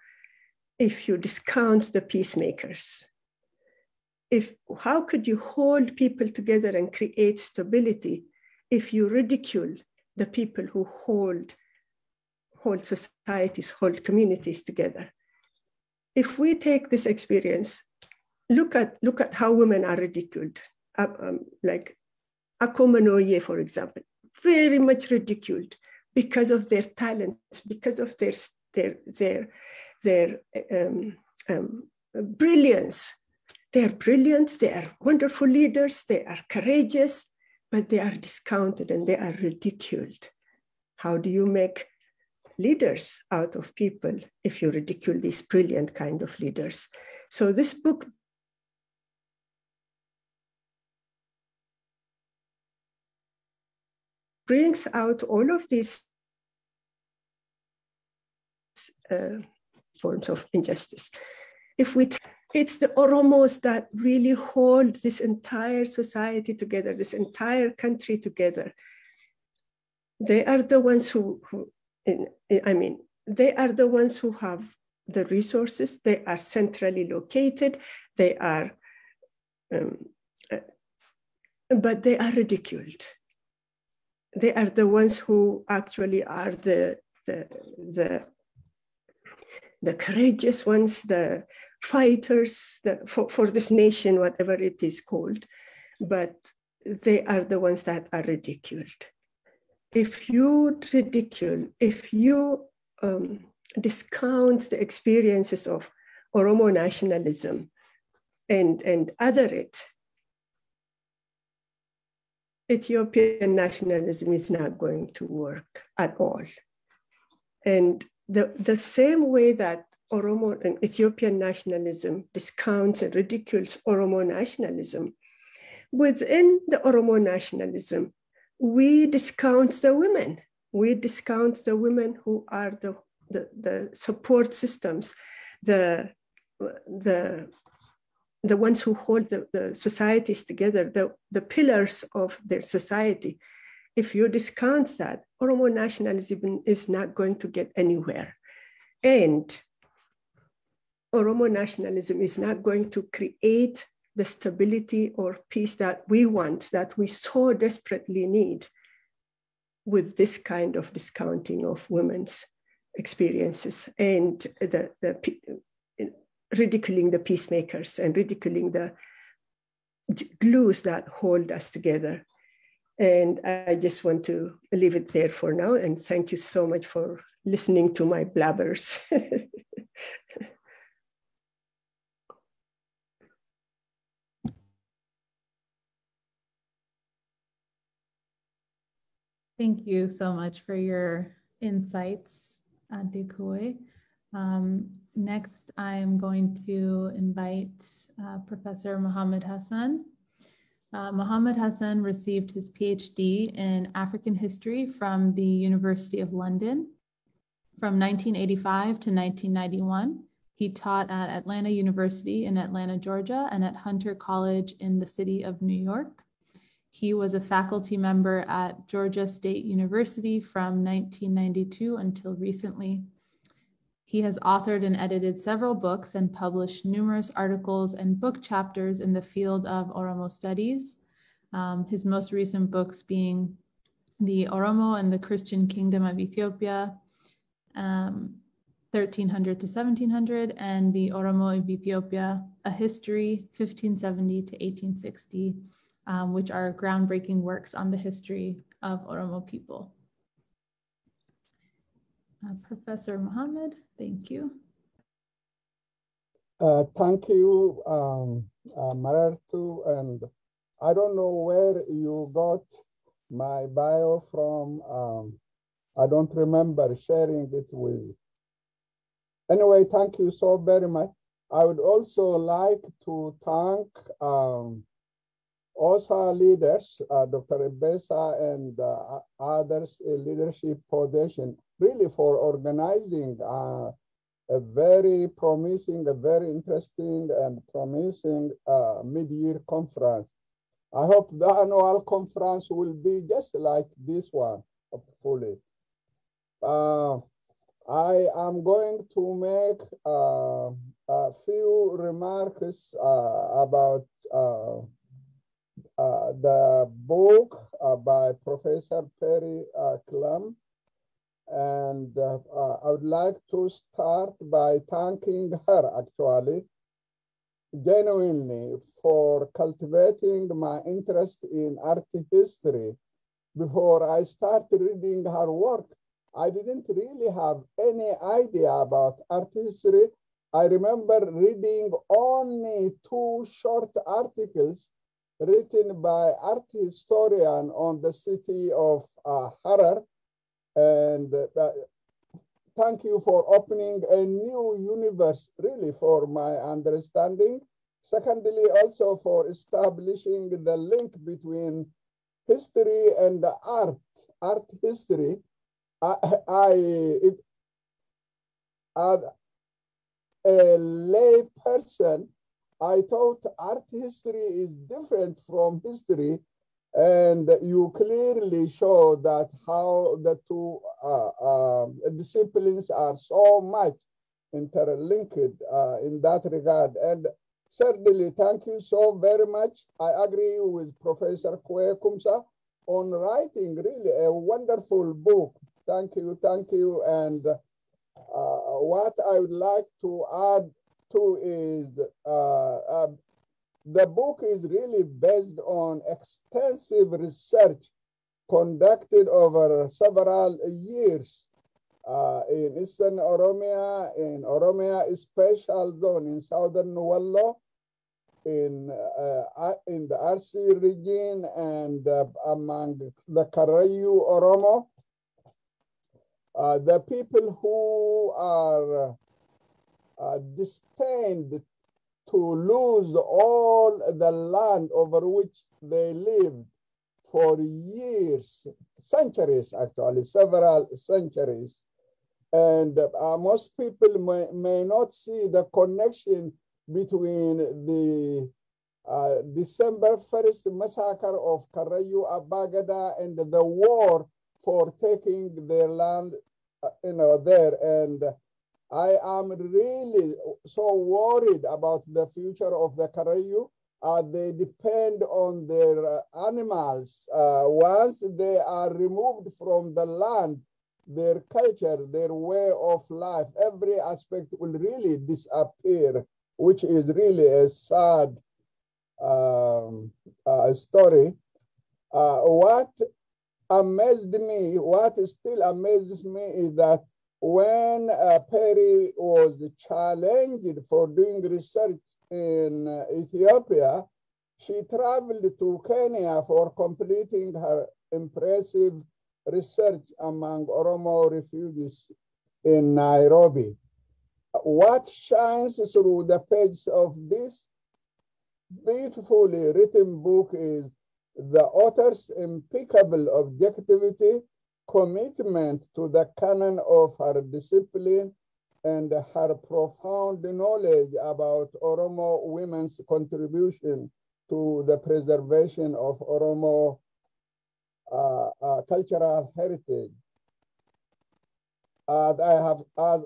discount the peacemakers? How could you hold people together and create stability if you ridicule the people who hold societies, hold communities together? If we take this experience, look at how women are ridiculed. Like Akomanoye, for example, very much ridiculed because of their talents, because of their brilliance. They are brilliant, they are wonderful leaders, they are courageous, but they are discounted and they are ridiculed. How do you make leaders out of people if you ridicule these brilliant kind of leaders? So this book brings out all of these forms of injustice. It's the Oromos that really hold this entire society together, this entire country together. They are the ones they are the ones who have the resources. They are centrally located. They are, but they are ridiculed. They are the ones who actually are the courageous ones, the fighters for this nation, whatever it is called, but they are the ones that are ridiculed. If you ridicule, if you discount the experiences of Oromo nationalism and other it, Ethiopian nationalism is not going to work at all. And the same way that Oromo and Ethiopian nationalism discounts and ridicules Oromo nationalism, within the Oromo nationalism, we discount the women. We discount the women who are the support systems, the ones who hold the societies together, the pillars of their society. If you discount that, Oromo nationalism is not going to get anywhere. And Oromo nationalism is not going to create the stability or peace that we want, that we so desperately need, with this kind of discounting of women's experiences and the ridiculing the peacemakers and ridiculing the glues that hold us together. And I just want to leave it there for now. And thank you so much for listening to my blabbers.
Thank you so much for your insights, Adikwe. Next, I'm going to invite Professor Mohammed Hassan. Mohammed Hassan received his PhD in African history from the University of London. From 1985 to 1991, he taught at Atlanta University in Atlanta, Georgia, and at Hunter College in the city of New York. He was a faculty member at Georgia State University from 1992 until recently. He has authored and edited several books and published numerous articles and book chapters in the field of Oromo studies. His most recent books being the Oromo and the Christian Kingdom of Ethiopia, 1300 to 1700, and the Oromo of Ethiopia, A History, 1570 to 1860, which are groundbreaking works on the history of Oromo people. Professor Mohammed, thank you.
Thank you, Marartu, and I don't know where you got my bio from. I don't remember sharing it with. Anyway, thank you so very much. I would also like to thank OSA leaders, Dr. Ebesa and others in leadership position, really for organizing a very promising, a very interesting and promising mid-year conference. I hope the annual conference will be just like this one, hopefully. I am going to make a few remarks about the book by Professor Peri Klemm. And I would like to start by thanking her, actually, genuinely for cultivating my interest in art history. Before I started reading her work, I didn't really have any idea about art history. I remember reading only 2 short articles written by art historian on the city of Harar. And thank you for opening a new universe, really, for my understanding. Secondly, also for establishing the link between history and the art history. As a lay person, I thought art history is different from history, and you clearly show that how the two disciplines are so much interlinked in that regard. And certainly, thank you so very much. I agree with Professor Kwe Kumsa on writing really a wonderful book. Thank you, thank you. And what I would like to add to is the book is really based on extensive research conducted over several years in Eastern Oromia, in Oromia Special Zone in Southern Wallo, in the RC region, and among the Karayu Oromo. The people who are destined to lose all the land over which they lived for years, centuries actually, several centuries. And most people may not see the connection between the December 1st massacre of Karayu Abagada and the war for taking their land, there. And I am really so worried about the future of the Karayu. They depend on their animals. Once they are removed from the land, their culture, their way of life, every aspect will really disappear, which is really a sad story. What amazed me, what still amazes me is that when Peri was challenged for doing research in Ethiopia, she traveled to Kenya for completing her impressive research among Oromo refugees in Nairobi. What shines through the pages of this beautifully written book is the author's impeccable objectivity, commitment to the canon of her discipline, and her profound knowledge about Oromo women's contribution to the preservation of Oromo cultural heritage. As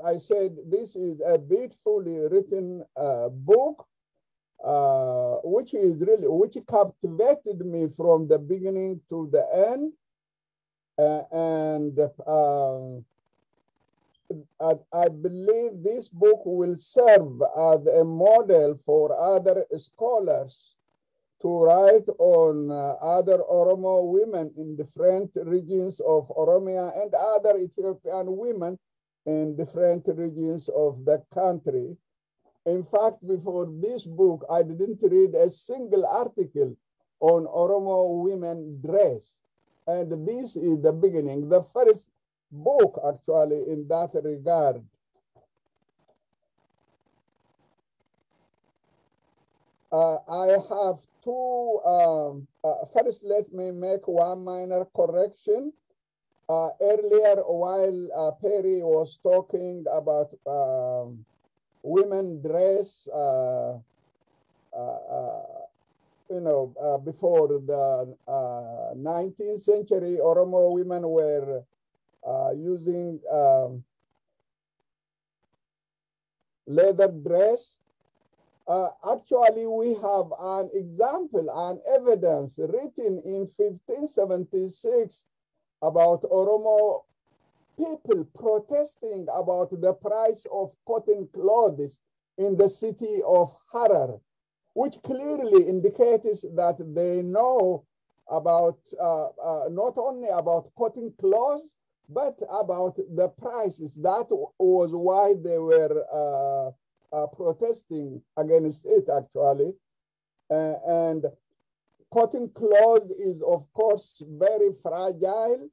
I said, this is a beautifully written book, which captivated me from the beginning to the end. and I believe this book will serve as a model for other scholars to write on other Oromo women in different regions of Oromia and other Ethiopian women in different regions of the country. In fact, before this book, I didn't read a single article on Oromo women dress. And this is the beginning, the first book actually in that regard. I have two, first let me make one minor correction. Earlier, while Peri was talking about women dress, before the 19th century, Oromo women were using leather dress. Actually, we have an example, an evidence written in 1576 about Oromo people protesting about the price of cotton clothes in the city of Harar, which clearly indicates that they know about not only about cotton clothes, but about the prices. That was why they were protesting against it, actually. And cotton cloth is, of course, very fragile,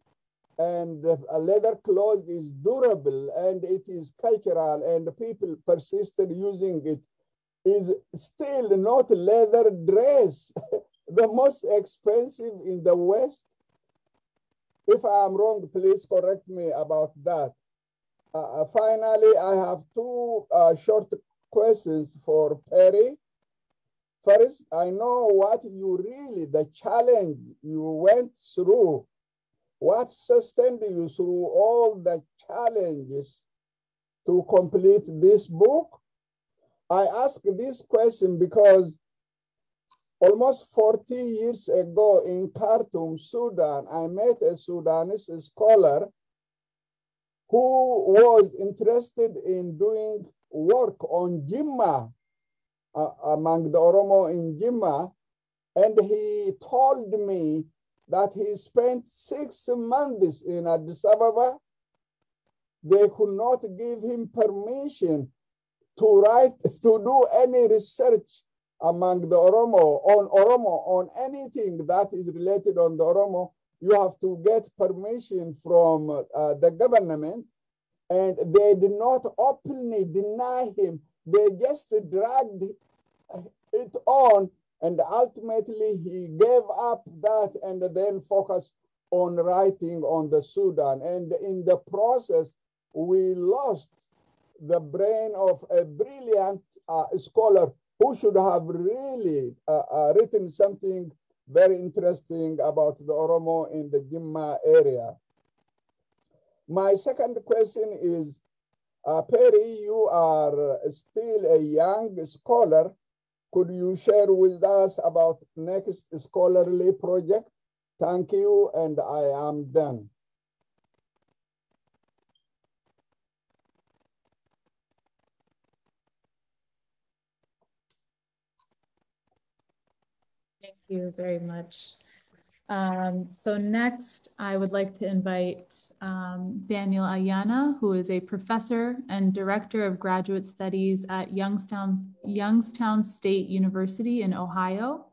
and leather cloth is durable, and it is cultural, and people persisted using it. Is still not leather dress, the most expensive in the West. If I'm wrong, please correct me about that. Finally, I have two short questions for Peri. First, I know what you really, the challenge you went through, what sustained you through all the challenges to complete this book. I ask this question because almost 40 years ago in Khartoum, Sudan, I met a Sudanese scholar who was interested in doing work on Jimma, among the Oromo in Jimma, and he told me that he spent 6 months in Addis Ababa. They could not give him permission to do any research among the Oromo, on anything that is related on the Oromo. You have to get permission from the government, and they did not openly deny him. They just dragged it on, and ultimately he gave up that and then focused on writing on the Sudan. And in the process, we lost the brain of a brilliant scholar who should have really written something very interesting about the Oromo in the Jimma area. My second question is, Peri, you are still a young scholar. Could you share with us about next scholarly project? Thank you, and I am done.
Thank you very much. So next, I would like to invite Daniel Ayana, who is a professor and director of graduate studies at Youngstown State University in Ohio.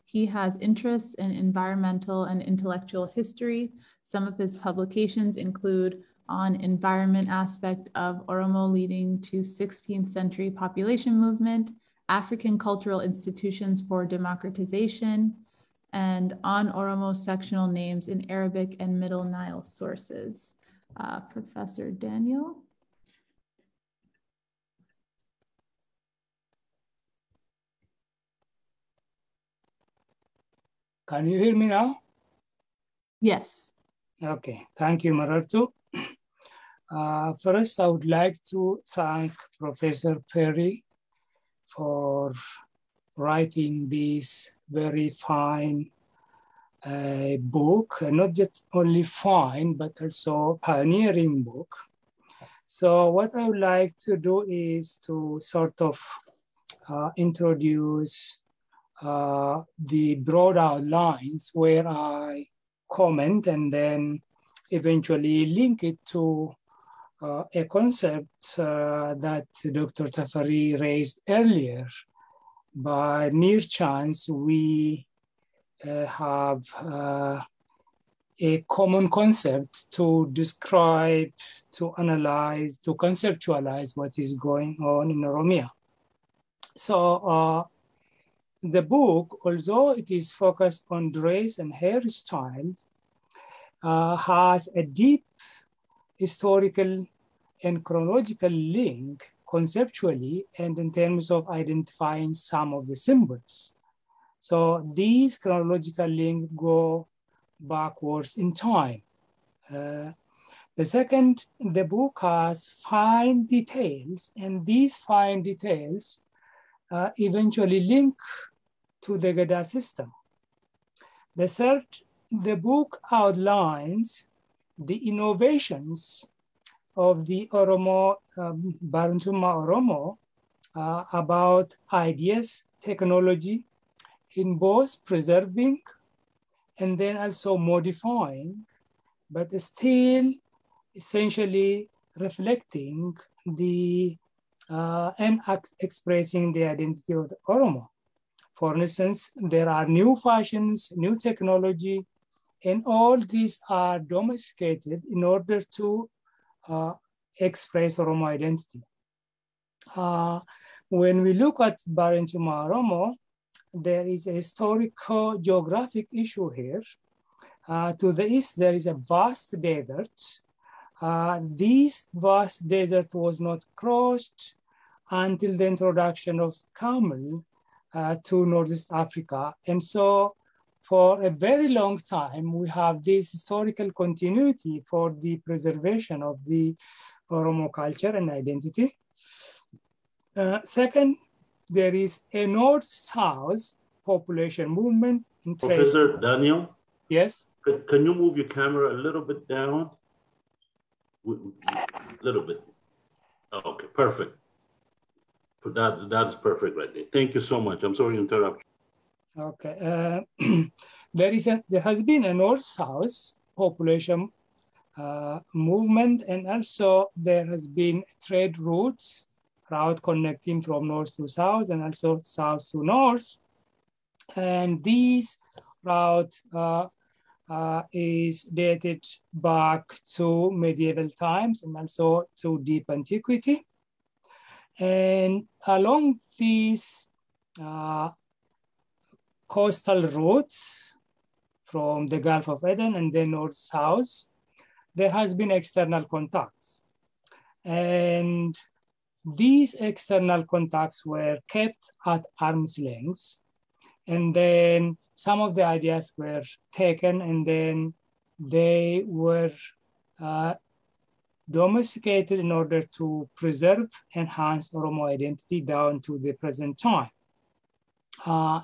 He has interests in environmental and intellectual history. Some of his publications include on environment aspect of Oromo leading to 16th century population movement, African cultural institutions for democratization, and on Oromo sectional names in Arabic and Middle Nile sources. Professor Daniel.
Can you hear me now?
Yes.
Okay, thank you, Marartu. First, I would like to thank Professor Peri for writing this very fine a book, not just only fine, but also pioneering book. So what I would like to do is to sort of introduce the broad outlines where I comment and then eventually link it to a concept that Dr. Tafari raised earlier. By mere chance, we have a common concept to describe, to analyze, to conceptualize what is going on in Oromia. So the book, although it is focused on dress and hairstyles, has a deep historical and chronological link conceptually and in terms of identifying some of the symbols. So these chronological links go backwards in time. The second, the book has fine details, and these fine details eventually link to the Gada system. The third, the book outlines the innovations of the Oromo, Barantuma Oromo, about ideas, technology, in both preserving and then also modifying, but still essentially reflecting the and expressing the identity of the Oromo. For instance, there are new fashions, new technology, and all these are domesticated in order to express Oromo identity. When we look at Barentuma Oromo, there is a historical geographic issue here. To the east, there is a vast desert. This vast desert was not crossed until the introduction of camel to Northeast Africa. And so for a very long time, we have this historical continuity for the preservation of the Oromo culture and identity. Second, there is a north-south population movement. In
Professor Daniel?
Yes?
Can you move your camera a little bit down? A little bit. Okay, perfect. That is perfect right there. Thank you so much. I'm sorry to interrupt.
Okay. There has been a north-south population movement, and also there has been trade route connecting from north to south and also south to north. And this route is dated back to medieval times and also to deep antiquity. And along these coastal routes from the Gulf of Aden and then north-south, there has been external contacts. And these external contacts were kept at arm's length. And then some of the ideas were taken and then they were domesticated in order to preserve, enhance Oromo identity down to the present time.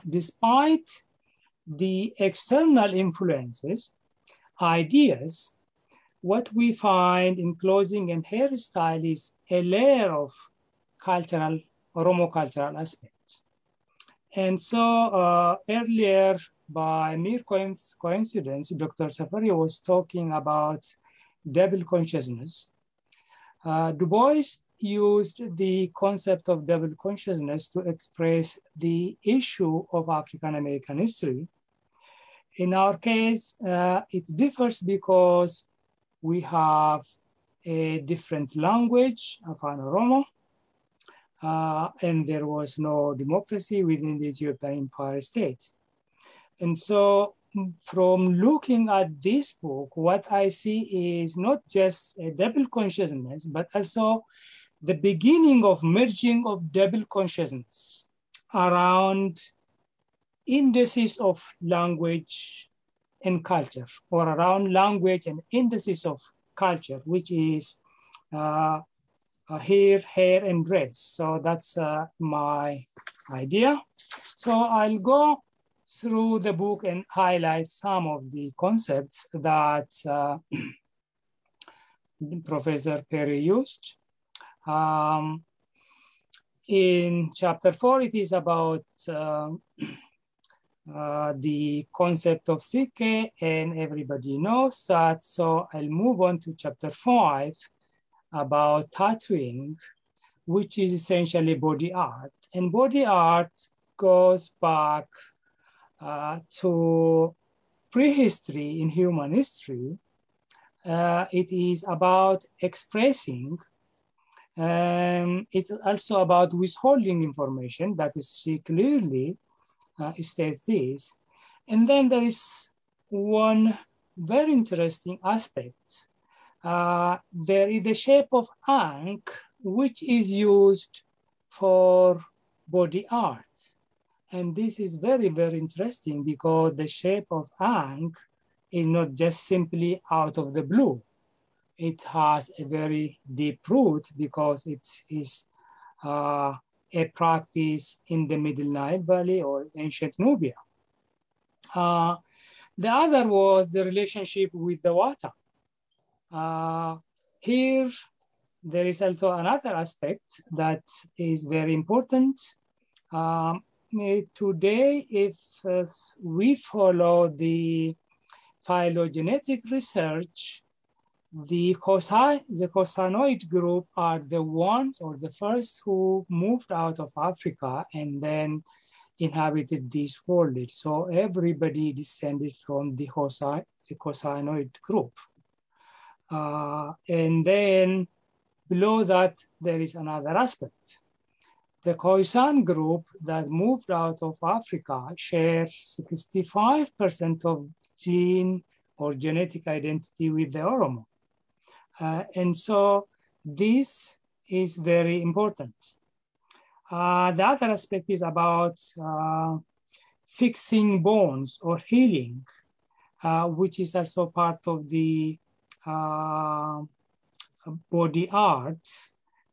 Despite the external influences, ideas, what we find in clothing and hairstyle is a layer of cultural, Oromo cultural aspects. And so earlier, by mere coincidence, Dr. Tafari was talking about double consciousness. Du Bois used the concept of double consciousness to express the issue of African American history. In our case, it differs because we have a different language, Afan Oromo, and there was no democracy within the Ethiopian Empire State. And so from looking at this book, what I see is not just a double consciousness, but also the beginning of merging of double consciousness around indices of language and culture, or around language and indices of culture, which is hair, and dress. So that's my idea. So I'll go through the book and highlight some of the concepts that Professor Peri used. In chapter 4, it is about the concept of psyche, and everybody knows that. So I'll move on to chapter 5 about tattooing, which is essentially body art. And body art goes back to prehistory in human history. It is about expressing. It's also about withholding information. That is, she clearly states this. And then there is one very interesting aspect. There is the shape of ankh, which is used for body art. And this is very, very interesting because the shape of ankh is not just simply out of the blue. It has a very deep root because it is a practice in the Middle Nile Valley or ancient Nubia. The other was the relationship with the water. Here, there is also another aspect that is very important. Today, if we follow the phylogenetic research, the Cosanoid group are the ones or the first who moved out of Africa and then inhabited this world. So everybody descended from the Cosanoid group. And then below that, there is another aspect. The Khoisan group that moved out of Africa shares 65% of gene or genetic identity with the Oromo. And so this is very important. The other aspect is about fixing bones or healing, which is also part of the body art,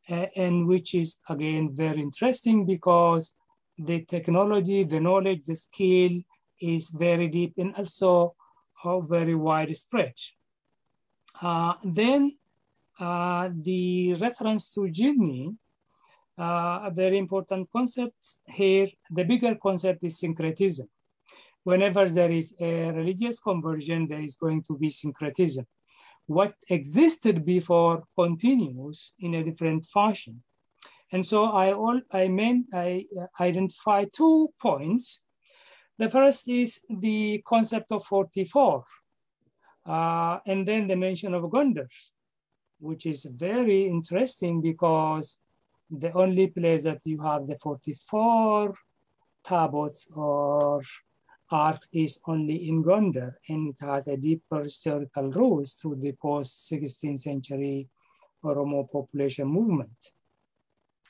and which is, again, very interesting because the technology, the knowledge, the skill is very deep and also very widespread. Then the reference to Jinn, a very important concept here. The bigger concept is syncretism. Whenever there is a religious conversion, there is going to be syncretism. What existed before continues in a different fashion. And so I identify 2 points. The first is the concept of 44, and then the mention of Gondar, which is very interesting because the only place that you have the 44 tablets or art is only in Gondar, and it has a deeper historical roots through the post-16th century Oromo population movement.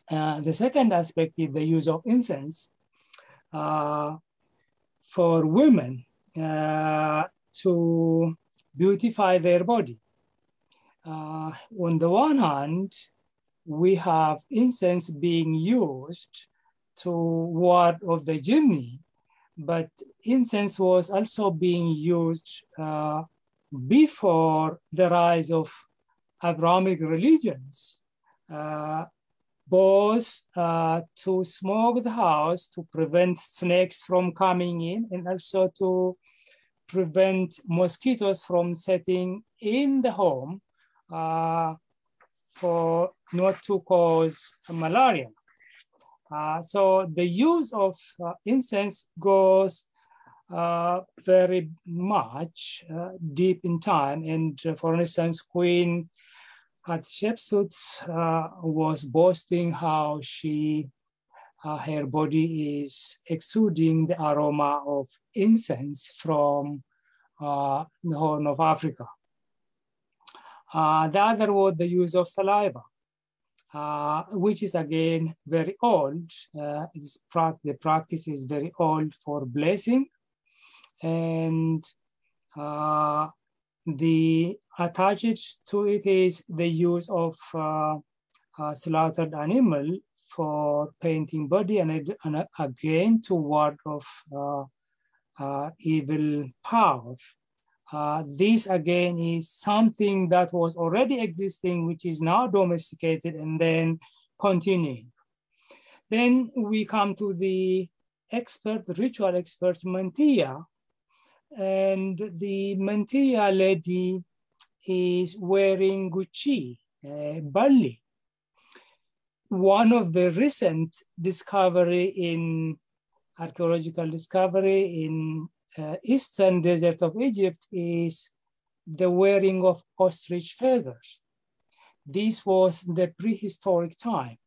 The second aspect is the use of incense for women to beautify their body. On the one hand, we have incense being used to ward off the jinni, but incense was also being used before the rise of Abrahamic religions, both to smoke the house to prevent snakes from coming in and also to prevent mosquitoes from setting in the home for not to cause malaria. So the use of incense goes very much deep in time. And for instance, Queen Hatshepsut was boasting how her body is exuding the aroma of incense from the Horn of Africa. The other was the use of saliva, which is again very old. The practice is very old for blessing, and the attached to it is the use of slaughtered animal for painting body and again to ward off evil power. This again is something that was already existing, which is now domesticated and then continuing. Then we come to the expert, the ritual expert, Mantia. And the Mantia lady is wearing Gucci, Bali. One of the recent archaeological discovery in eastern desert of Egypt is the wearing of ostrich feathers. This was the prehistoric time.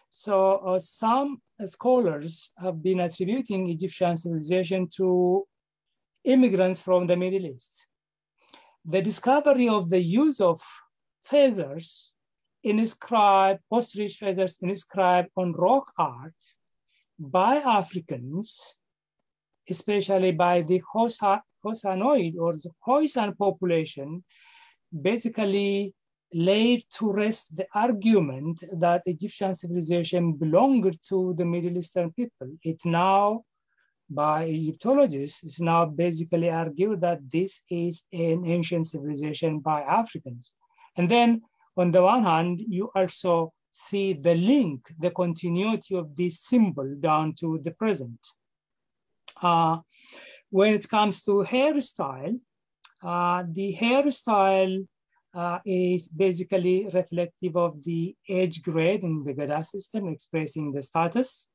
So some scholars have been attributing Egyptian civilization to immigrants from the Middle East. The discovery of the use of feathers ostrich feathers inscribed on rock art by Africans, especially by the Hosanoid or the Khoisan population, basically laid to rest the argument that Egyptian civilization belonged to the Middle Eastern people. It now, by Egyptologists, is now basically argued that this is an ancient civilization by Africans. And then on the one hand, you also see the link, the continuity of this symbol down to the present. When it comes to hairstyle, the hairstyle is basically reflective of the age grade in the Gada system, expressing the status.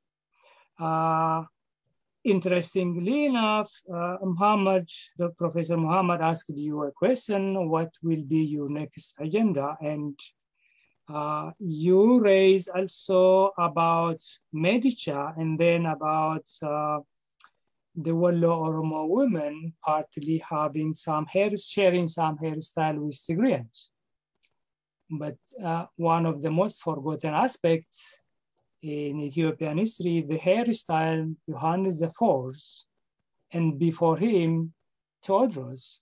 Interestingly enough, Professor Muhammad asked you a question, what will be your next agenda? And you raised also about Medica and then about the Wallo Oromo women partly having sharing some hairstyle with Tigrians. But one of the most forgotten aspects in Ethiopian history, the hairstyle Johannes IV and before him, Theodros,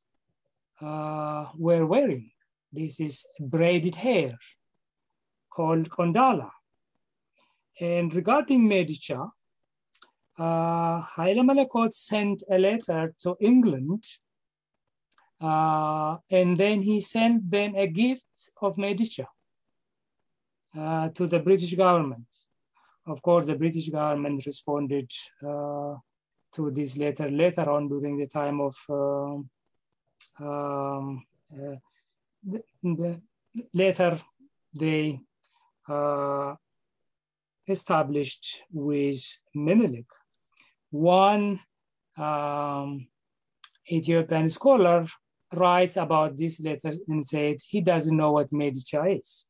were wearing. This is braided hair called kondala. And regarding Medica, Haile Melekot sent a letter to England, and then he sent them a gift of Medica to the British government. Of course, the British government responded to this letter later on during the time of the later they established with Menelik. One Ethiopian scholar writes about this letter and said he doesn't know what Medica is.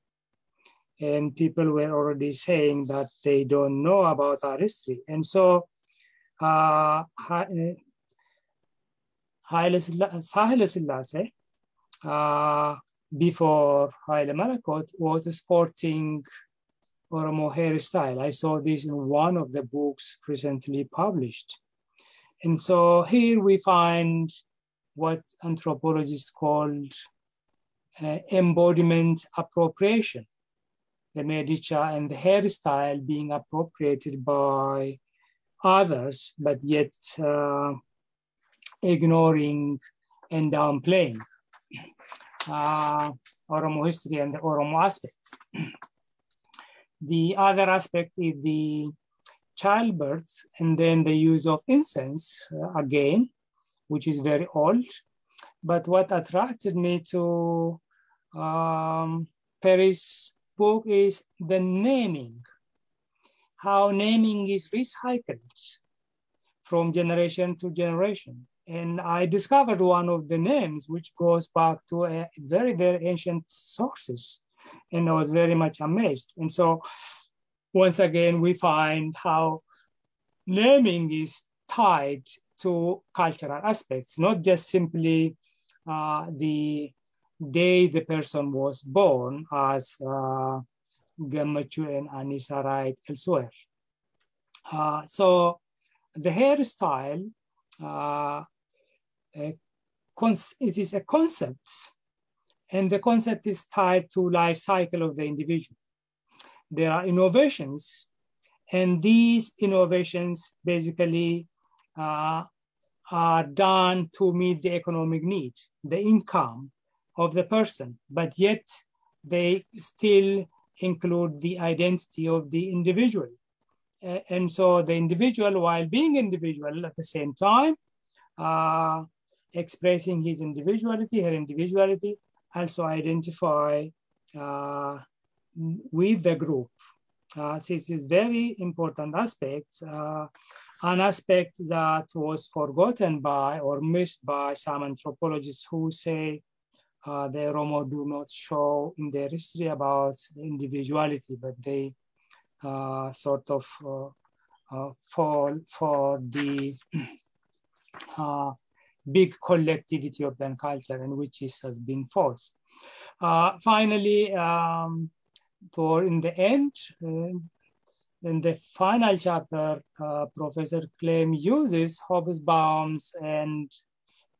And people were already saying that they don't know about our history. And so Haile Selassie, before Haile Melekot, was sporting Oromo hairstyle. I saw this in one of the books recently published. And so here we find what anthropologists called embodiment appropriation. The Medica and the hairstyle being appropriated by others, but yet ignoring and downplaying Oromo history and the Oromo aspects. The other aspect is the childbirth and then the use of incense, again, which is very old. But what attracted me to Peri's book is the naming, how naming is recycled from generation to generation. And I discovered one of the names which goes back to a very, very ancient sources. And I was very much amazed. And so once again, we find how naming is tied to cultural aspects, not just simply the day the person was born, as Gammachu and Anissa write elsewhere. So the hairstyle, it is a concept, and the concept is tied to life cycle of the individual. There are innovations, and these innovations basically are done to meet the economic need, the income of the person, but yet they still include the identity of the individual. And so the individual, while being individual at the same time, expressing his individuality, her individuality, also identify with the group. So this is very important aspect, an aspect that was forgotten by or missed by some anthropologists who say the Oromo do not show in their history about individuality, but they sort of fall for the big collective Ethiopian culture, and which has been false. Finally, in the end, in the final chapter, Professor Klemm uses Hobsbawm's and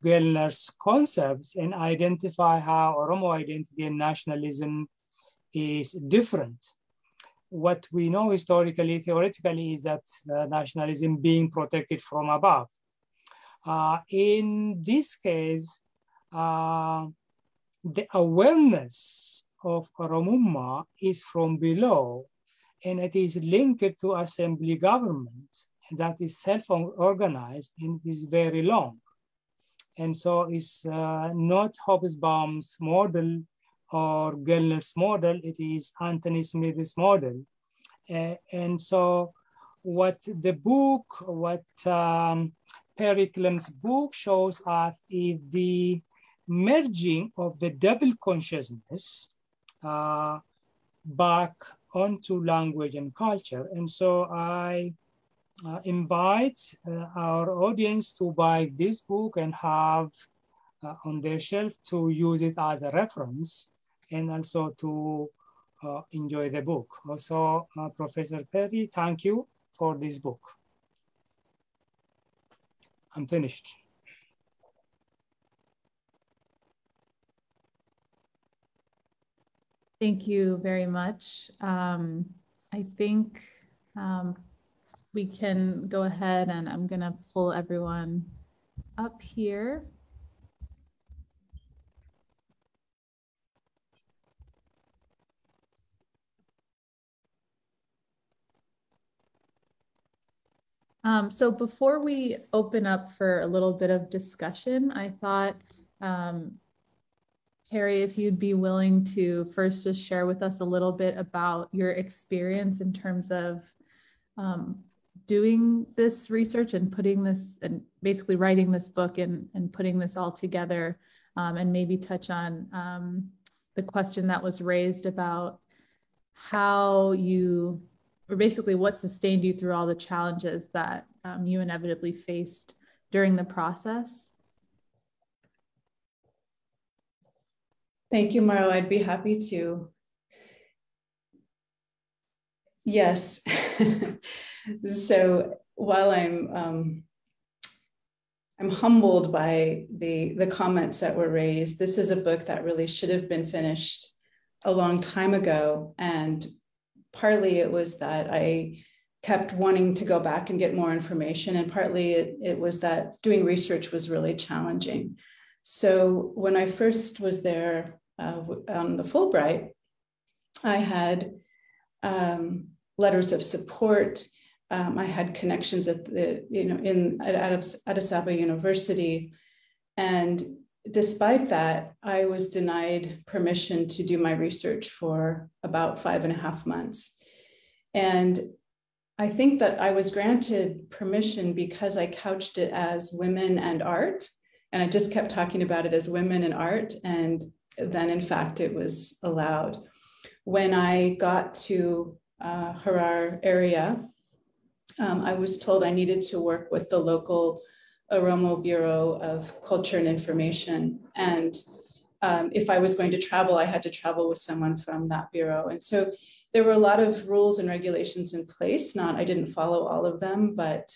Gellner's concepts and identify how Oromo identity and nationalism is different. What we know historically, theoretically, is that nationalism being protected from above. In this case, the awareness of Oromuma is from below, and it is linked to assembly government that is self-organized and is very long. And so it's not Hobsbawm's model or Gellner's model, it is Anthony Smith's model. And so what the book, what Peri Klemm's book shows us is the merging of the double consciousness back onto language and culture. And so I invite our audience to buy this book and have on their shelf to use it as a reference, and also to enjoy the book. Also, Professor Peri, thank you for this book. I'm finished.
Thank you very much. I think we can go ahead, and I'm going to pull everyone up here. So before we open up for a little bit of discussion, I thought, Peri, if you'd be willing to first just share with us a little bit about your experience in terms of doing this research and putting this, and basically writing this book and putting this all together, and maybe touch on the question that was raised about how you, or basically what sustained you through all the challenges that you inevitably faced during the process.
Thank you, Maro. I'd be happy to. Yes. So while I'm humbled by the comments that were raised, this is a book that really should have been finished a long time ago. And partly it was that I kept wanting to go back and get more information, and partly it was that doing research was really challenging. So when I first was there on the Fulbright, I had letters of support. I had connections at Addis Ababa University, and despite that, I was denied permission to do my research for about 5.5 months. And I think that I was granted permission because I couched it as women and art. And I just kept talking about it as women and art. And then in fact, it was allowed. When I got to Harar area, I was told I needed to work with the local Oromo Bureau of Culture and Information. And if I was going to travel, I had to travel with someone from that bureau. And so there were a lot of rules and regulations in place. I didn't follow all of them, but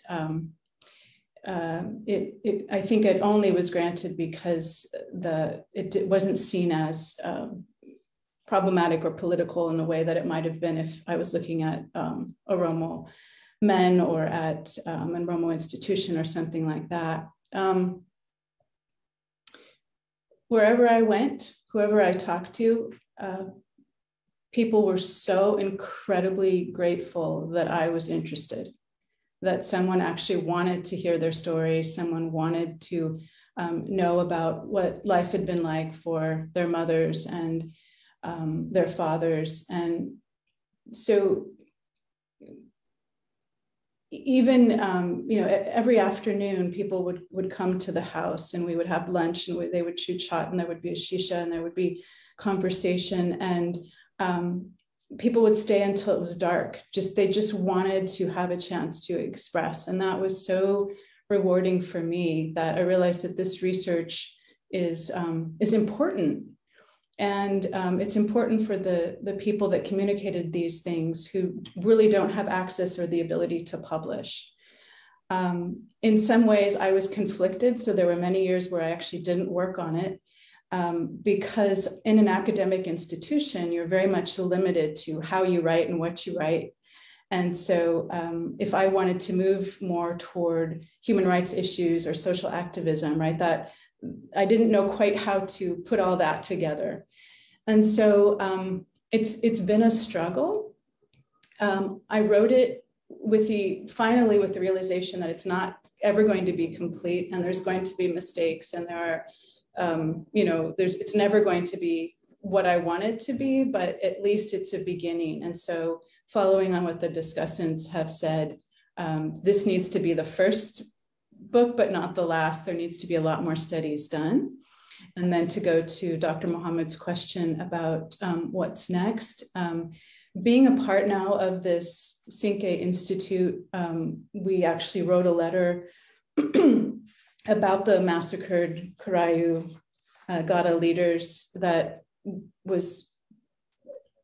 I think it only was granted because it wasn't seen as problematic or political in the way that it might have been if I was looking at Oromo men or at an Oromo institution or something like that. Wherever I went, whoever I talked to, people were so incredibly grateful that I was interested, that someone actually wanted to hear their stories, someone wanted to know about what life had been like for their mothers and their fathers. And so even, every afternoon people would come to the house and we would have lunch and they would shoot shot and there would be a shisha and there would be conversation, and people would stay until it was dark. They just wanted to have a chance to express. And that was so rewarding for me that I realized that this research is important. And it's important for the people that communicated these things who really don't have access or the ability to publish. In some ways, I was conflicted. So there were many years where I actually didn't work on it because in an academic institution, you're very much limited to how you write and what you write. And so if I wanted to move more toward human rights issues or social activism, right, that I didn't know quite how to put all that together. And so it's been a struggle. I wrote it finally with the realization that it's not ever going to be complete, and there's going to be mistakes, and there are, it's never going to be what I want it to be, but at least it's a beginning. And so following on what the discussants have said, this needs to be the first book, but not the last. There needs to be a lot more studies done. And then to go to Dr. Mohammed's question about what's next, being a part now of this Sinke Institute, we actually wrote a letter about the massacred Karayu Gada leaders that was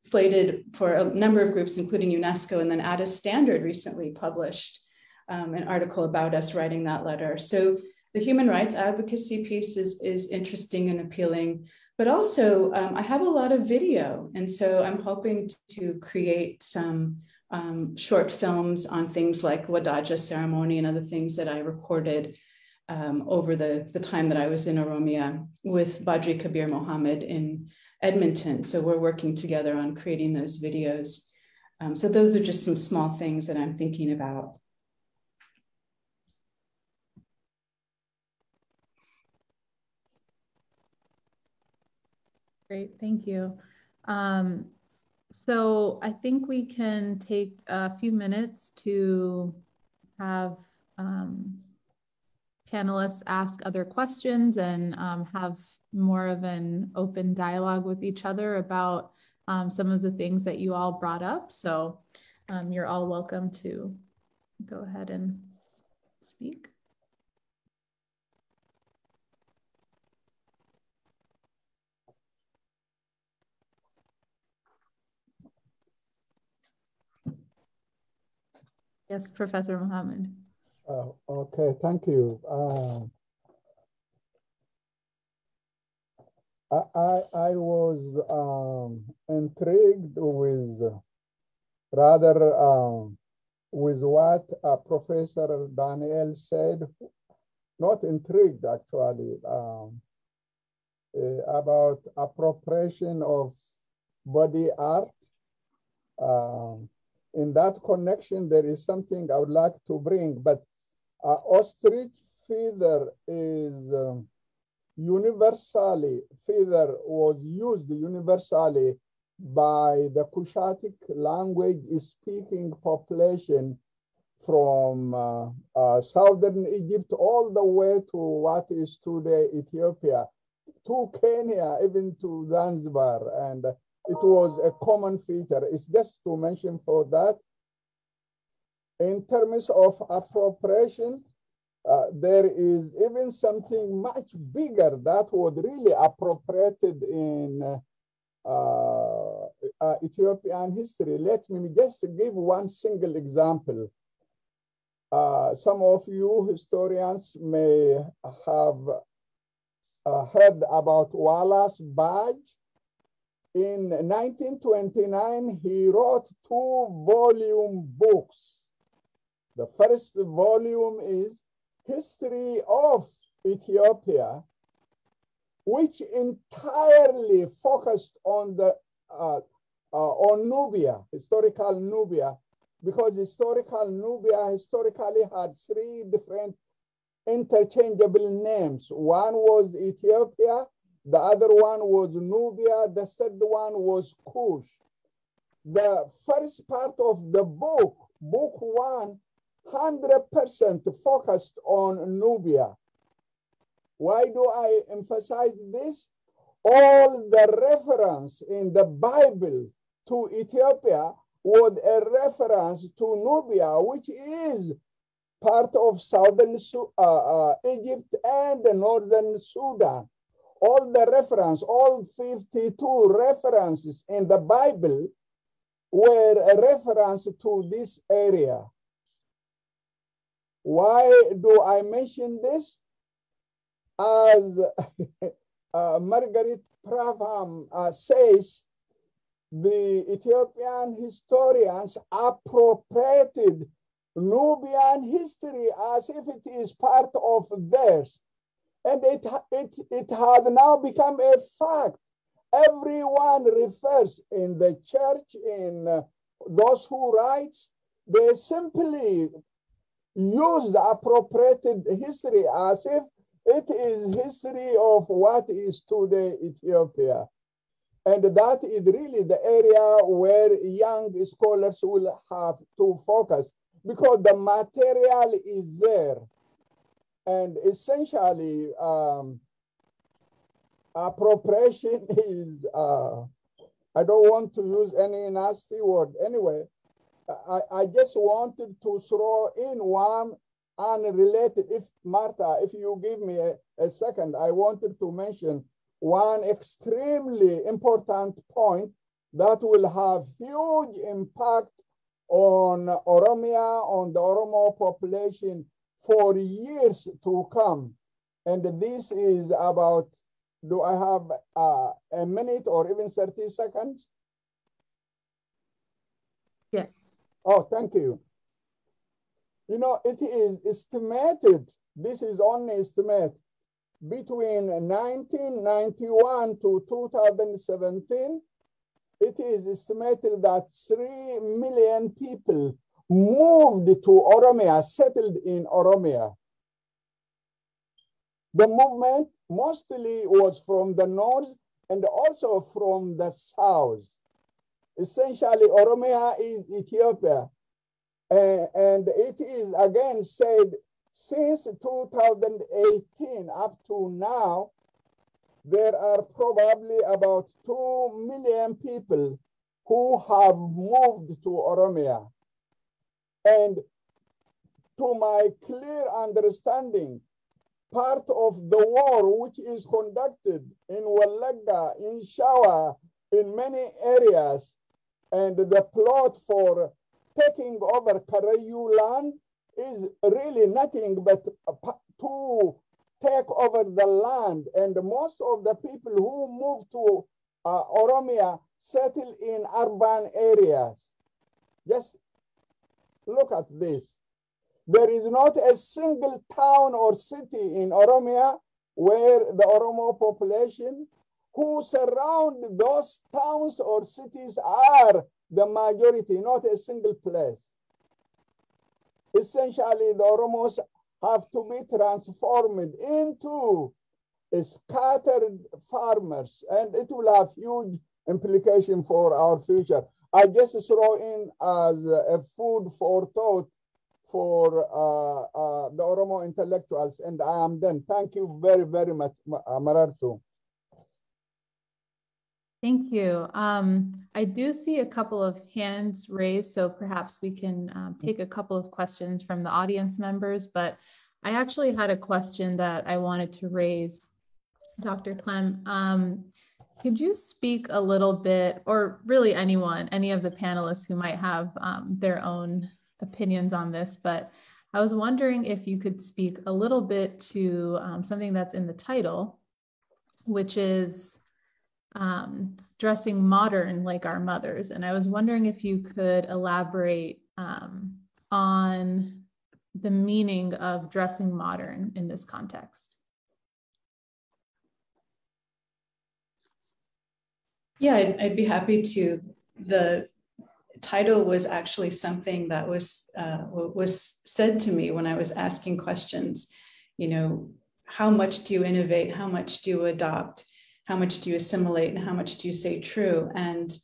slated for a number of groups, including UNESCO, and then Addis Standard recently published an article about us writing that letter. So the human rights advocacy piece is interesting and appealing, but also I have a lot of video. And so I'm hoping to create some short films on things like Wadaja ceremony and other things that I recorded over the time that I was in Oromia with Badri Kabir Mohammed in Edmonton. So we're working together on creating those videos. So those are just some small things that I'm thinking about.
Great, thank you. So I think we can take a few minutes to have panelists ask other questions and have more of an open dialogue with each other about some of the things that you all brought up. So you're all welcome to go ahead and speak. Yes, Professor Mohammed.
Okay, thank you. I was intrigued with with what Professor Daniel said, not intrigued actually, about appropriation of body art. In that connection, there is something I would like to bring, but ostrich feather is feather was used universally by the Cushitic language speaking population from southern Egypt all the way to what is today Ethiopia, to Kenya, even to Zanzibar, and it was a common feature. It's just to mention for that. In terms of appropriation, there is even something much bigger that was really appropriated in Ethiopian history. Let me just give one single example. Some of you historians may have heard about Wallace Badge. In 1929, he wrote 2-volume books. The first volume is History of Ethiopia, which entirely focused on the on Nubia, historical Nubia, because historical Nubia historically had three different interchangeable names. One was Ethiopia, the other one was Nubia, the third one was Kush. The first part of the book, book 1, 100% focused on Nubia. Why do I emphasize this? All the reference in the Bible to Ethiopia was a reference to Nubia, which is part of southern Egypt and northern Sudan. All the reference, all 52 references in the Bible were a reference to this area. Why do I mention this? As Margaret Pravham says, the Ethiopian historians appropriated Nubian history as if it is part of theirs. And it has now become a fact. Everyone refers in the church, in those who write, they simply use the appropriated history as if it is history of what is today Ethiopia. And that is really the area where young scholars will have to focus, because the material is there. And essentially, appropriation is, I don't want to use any nasty word. Anyway, I just wanted to throw in one unrelated. If Martha, if you give me a second, I wanted to mention one extremely important point that will have huge impact on Oromia, on the Oromo population for years to come. And this is about, do I have a minute or even 30 seconds?
Yeah.
Oh, thank you. You know, it is estimated, this is only estimate, between 1991 to 2017, it is estimated that 3 million people moved to Oromia, settled in Oromia. The movement mostly was from the north and also from the south. Essentially, Oromia is Ethiopia. And it is again said, since 2018 up to now, there are probably about 2 million people who have moved to Oromia. And to my clear understanding, part of the war which is conducted in Wallaga, in Shawa, in many areas, and the plot for taking over Karayu land is really nothing but to take over the land. And most of the people who move to Oromia settle in urban areas. Just look at this. There is not a single town or city in Oromia where the Oromo population who surround those towns or cities are the majority, not a single place. Essentially, the Oromos have to be transformed into scattered farmers, and it will have huge implication for our future. I just throw in as a food for thought for the Oromo intellectuals, and I am done. Thank you very, very much, Marartu.
Thank you. I do see a couple of hands raised, so perhaps we can take a couple of questions from the audience members, but I actually had a question that I wanted to raise. Dr. Klemm, could you speak a little bit, or really anyone, any of the panelists who might have their own opinions on this, but I was wondering if you could speak a little bit to something that's in the title, which is dressing modern like our mothers. And I was wondering if you could elaborate on the meaning of dressing modern in this context.
Yeah, I'd be happy to. The title was actually something that was said to me when I was asking questions. You know, how much do you innovate? How much do you adopt? How much do you assimilate? And how much do you say true? And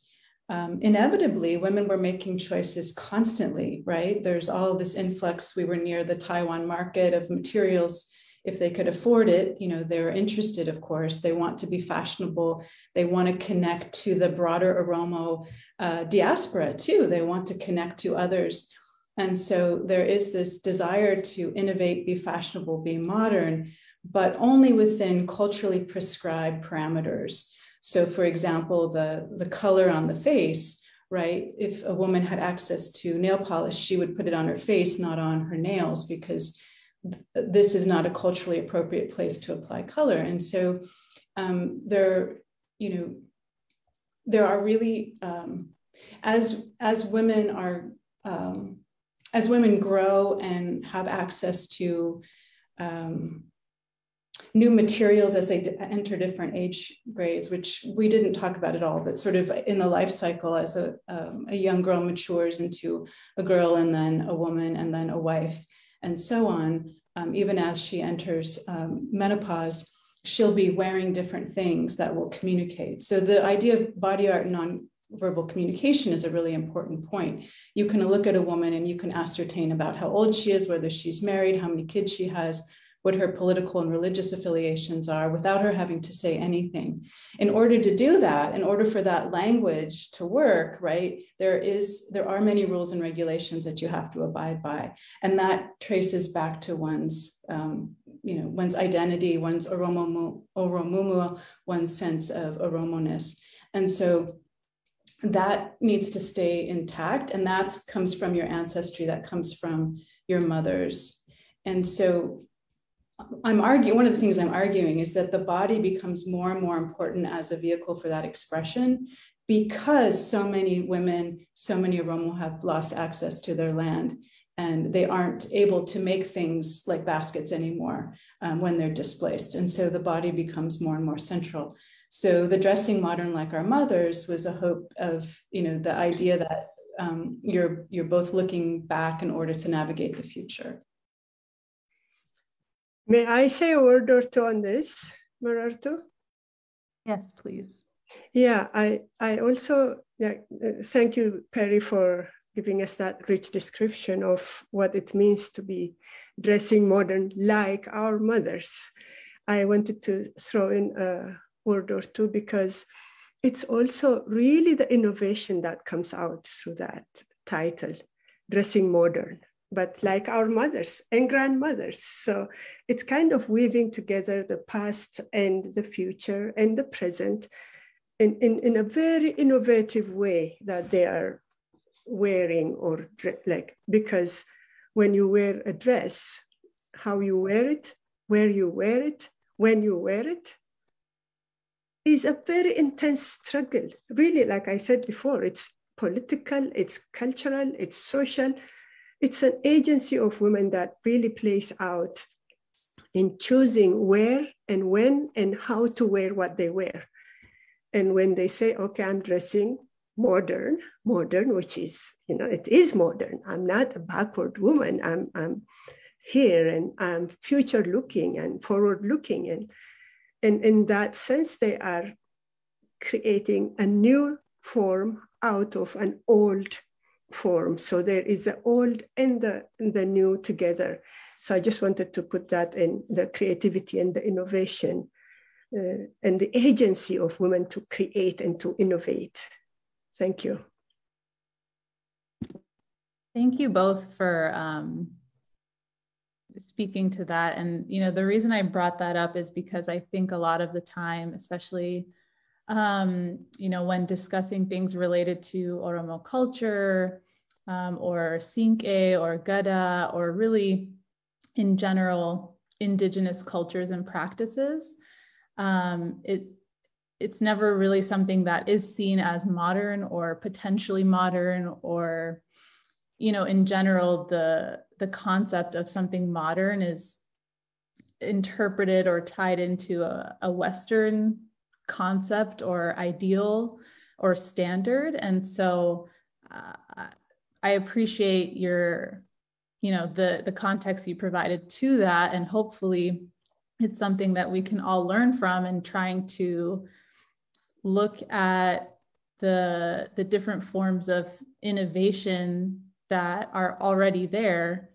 inevitably, women were making choices constantly, right? There's all of this influx. We were near the Taiwan market of materials. If they could afford it, you know, they're interested, of course. They want to be fashionable. They want to connect to the broader Oromo diaspora too. They want to connect to others. And so there is this desire to innovate, be fashionable, be modern, but only within culturally prescribed parameters. So for example, the color on the face, right? If a woman had access to nail polish, she would put it on her face, not on her nails, because this is not a culturally appropriate place to apply color. And so there are really, as women grow and have access to new materials as they enter different age grades, which we didn't talk about at all, but sort of in the life cycle as a young girl matures into a girl and then a woman and then a wife and so on, even as she enters menopause, she'll be wearing different things that will communicate. So the idea of body art and nonverbal communication is a really important point. You can look at a woman and you can ascertain about how old she is, whether she's married, how many kids she has, what her political and religious affiliations are, without her having to say anything. In order to do that, in order for that language to work, right, there are many rules and regulations that you have to abide by. And that traces back to one's, one's identity, one's Oromumu, one's sense of Oromoness. And so that needs to stay intact. And that comes from your ancestry, that comes from your mothers. And so one of the things I'm arguing is that the body becomes more and more important as a vehicle for that expression, because so many women, so many Oromo have lost access to their land, and they aren't able to make things like baskets anymore when they're displaced. And so the body becomes more and more central. So the dressing modern like our mothers was a hope of, the idea that you're both looking back in order to navigate the future.
May I say a word or two on this, Marartu?
Yes, please.
Yeah, I also thank you, Peri, for giving us that rich description of what it means to be dressing modern like our mothers. I wanted to throw in a word or two because it's also really the innovation that comes out through that title, dressing modern, but like our mothers and grandmothers. So it's kind of weaving together the past and the future and the present in a very innovative way that they are wearing, or because when you wear a dress, how you wear it, where you wear it, when you wear it, is a very intense struggle. Really, like I said before, it's political, it's cultural, it's social. It's an agency of women that really plays out in choosing where and when and how to wear what they wear. And when they say, okay, I'm dressing modern, which is, it is modern. I'm not a backward woman. I'm here and I'm future looking and forward looking. And in that sense, they are creating a new form out of an old form. So there is the old and the new together. So I just wanted to put that in, the creativity and the innovation and the agency of women to create and to innovate. Thank you.
Thank you both for speaking to that. And, the reason I brought that up is because I think a lot of the time, especially, when discussing things related to Oromo culture or Sinke or Gada, or really in general, indigenous cultures and practices, it's never really something that is seen as modern or potentially modern, or, in general, the concept of something modern is interpreted or tied into a Western concept or ideal or standard. And so I appreciate your, the context you provided to that. And hopefully it's something that we can all learn from, and trying to look at the different forms of innovation that are already there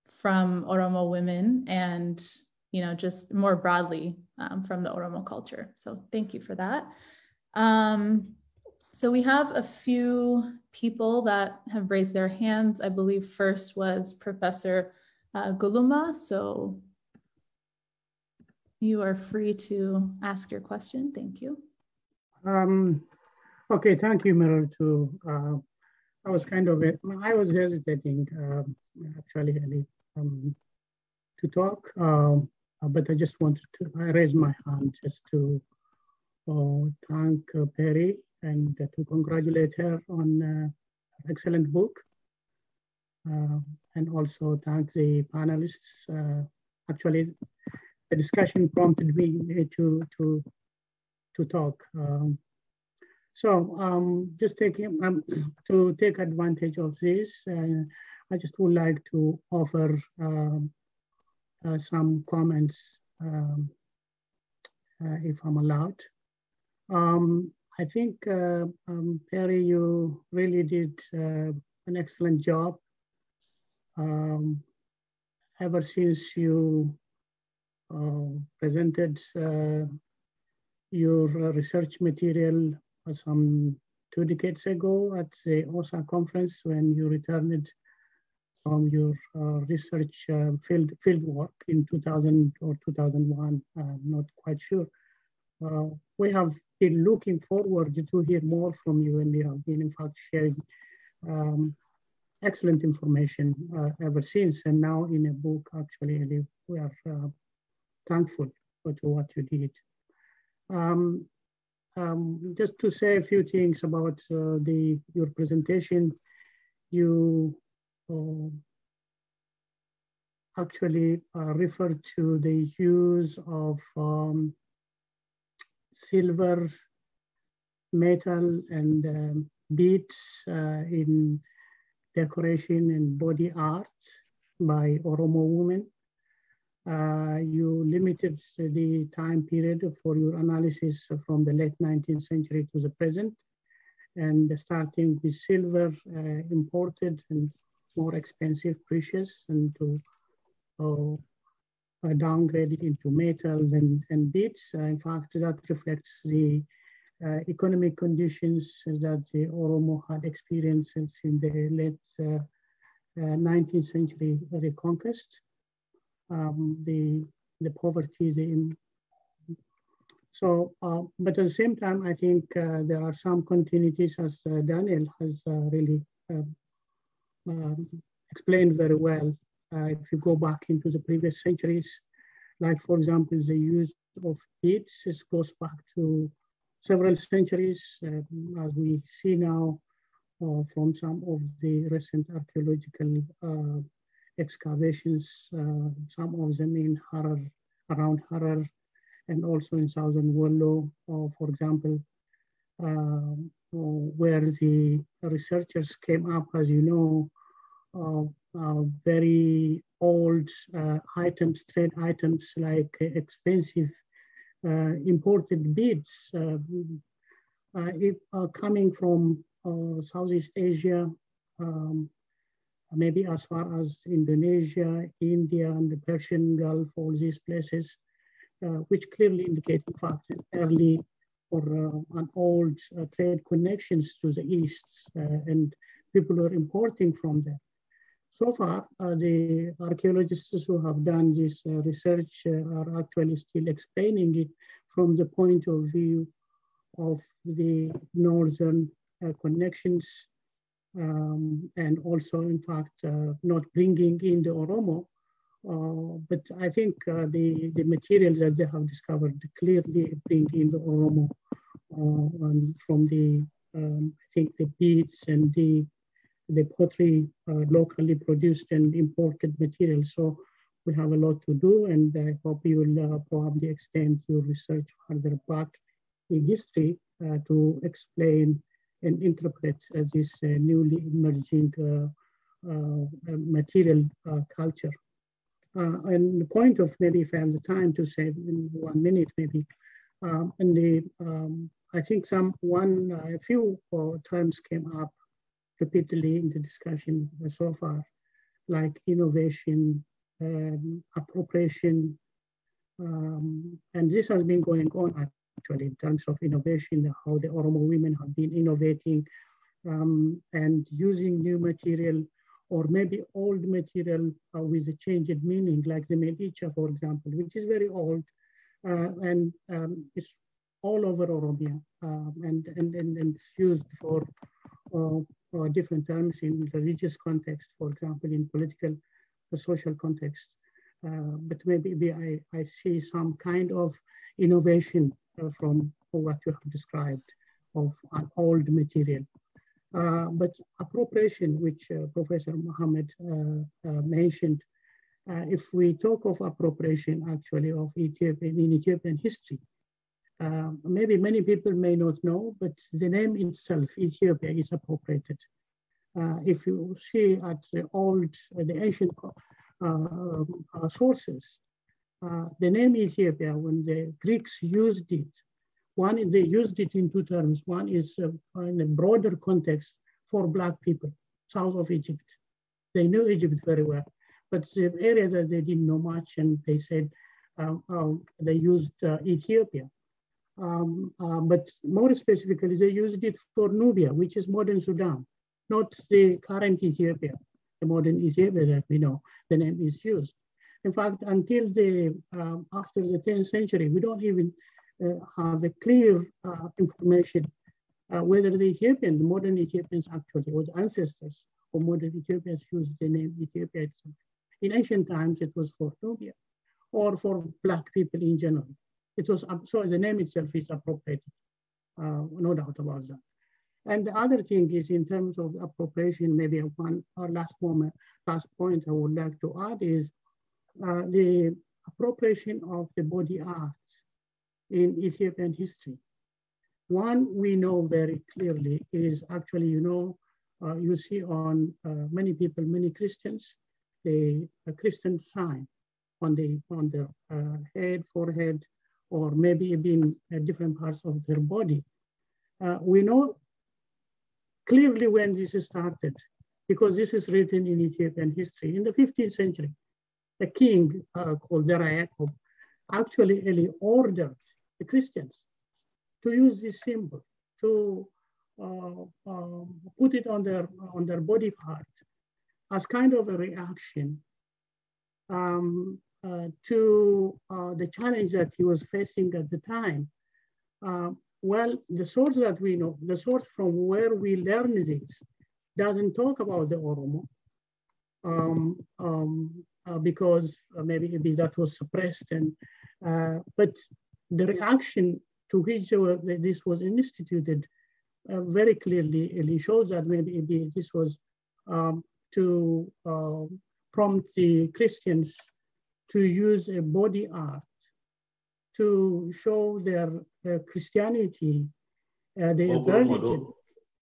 from Oromo women, and just more broadly from the Oromo culture. So thank you for that. So we have a few people that have raised their hands. I believe first was Professor Guluma. So you are free to ask your question. Thank you.
Okay, thank you, Meryl. I was I was hesitating actually to talk, but I just wanted to raise my hand just to thank Peri and to congratulate her on an excellent book, and also thank the panelists. Actually, the discussion prompted me to talk. Just to take advantage of this, I just would like to offer some comments, if I'm allowed. I think, Peri, you really did an excellent job ever since you presented your research material some 2 decades ago at the OSA conference, when you returned from your research field work in 2000 or 2001, I'm not quite sure. We have been looking forward to hear more from you, and you have been in fact sharing excellent information ever since. And now in a book, actually, we are thankful for what you did. Just to say a few things about your presentation, you actually referred to the use of silver, metal, and beads in decoration and body art by Oromo women. You limited the time period for your analysis from the late 19th century to the present, and starting with silver, imported and more expensive, precious, and to downgrade it into metal and beads. In fact, that reflects the economic conditions that the Oromo had experienced since in the late 19th century reconquest. The poverty, but at the same time, I think there are some continuities, as Daniel has really explained very well. If you go back into the previous centuries, like for example, the use of beads, this goes back to several centuries, as we see now from some of the recent archaeological excavations, some of them in Harar, around Harar, and also in southern Wollo, for example, where the researchers came up, as you know, very old items, trade items like expensive imported beads, coming from Southeast Asia, maybe as far as Indonesia, India, and the Persian Gulf, all these places, which clearly indicate, in fact, an early or an old trade connections to the East, and people are importing from there. So far, the archaeologists who have done this research are actually still explaining it from the point of view of the northern connections, and also, in fact, not bringing in the Oromo. But I think the materials that they have discovered clearly bring in the Oromo, and from the, I think, the beads and the pottery, locally produced and imported materials. So we have a lot to do, and I hope you will probably extend your research further back in history to explain and interpret this newly emerging material culture. And the point of, maybe if I have the time to say in 1 minute maybe, I think a few terms came up repeatedly in the discussion so far, like innovation, appropriation, and this has been going on actually in terms of innovation, how the Oromo women have been innovating and using new material or maybe old material with a changed meaning, like the Medicha, for example, which is very old and it's all over Oromia and it's used for different terms in religious context, for example, in political or social context. But maybe I see some kind of innovation from what you have described of an old material. But appropriation, which Professor Mohammed mentioned, if we talk of appropriation actually of Ethiopian history, maybe many people may not know, but the name itself, Ethiopia, is appropriated. If you see at the ancient sources, the name Ethiopia, when the Greeks used it, they used it in two terms. One is in a broader context for Black people, south of Egypt. They knew Egypt very well, but the areas that they didn't know much, and they said they used Ethiopia. But more specifically, they used it for Nubia, which is modern Sudan, not the current Ethiopia, the modern Ethiopia that we know, the name is used. In fact, until after the 10th century, we don't even have a clear information whether the modern Ethiopians actually, or the ancestors of modern Ethiopians used the name Ethiopia itself. In ancient times, it was for Nubia or for Black people in general. It was, so the name itself is appropriated, no doubt about that. And the other thing is in terms of appropriation, maybe last point I would like to add is the appropriation of the body arts in Ethiopian history. One we know very clearly is actually, you see on many people, many Christians, the Christian sign on the head, forehead, or maybe even different parts of their body. We know clearly when this started, because this is written in Ethiopian history. In the 15th century, a king called Dera Yacob actually ordered the Christians to use this symbol, to put it on their body part as kind of a reaction to the challenge that he was facing at the time. Well, the source that we know, the source from where we learn this, doesn't talk about the Oromo, because maybe that was suppressed. But the reaction to which this was instituted very clearly shows that maybe this was to prompt the Christians to use a body art to show their Christianity, their religion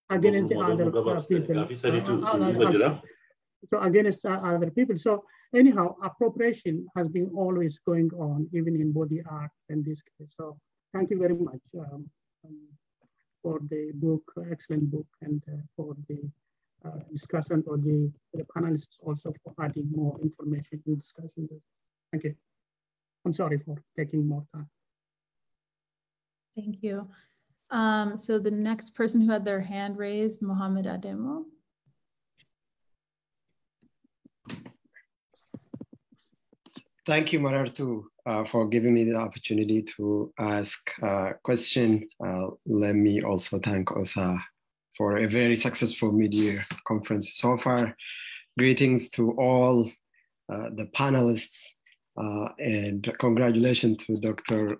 against the other people. So against other people. So anyhow, appropriation has been always going on, even in body art in this case. So thank you very much for the book, excellent book, and for the discussion, or the panelists also for adding more information to the discussion. Thank you. I'm sorry for taking more time.
Thank you. So the next person who had their hand raised, Mohammed Ademo.
Thank you, Marartu, for giving me the opportunity to ask a question. Let me also thank OSA for a very successful mid-year conference so far. Greetings to all the panelists, and congratulations to Dr.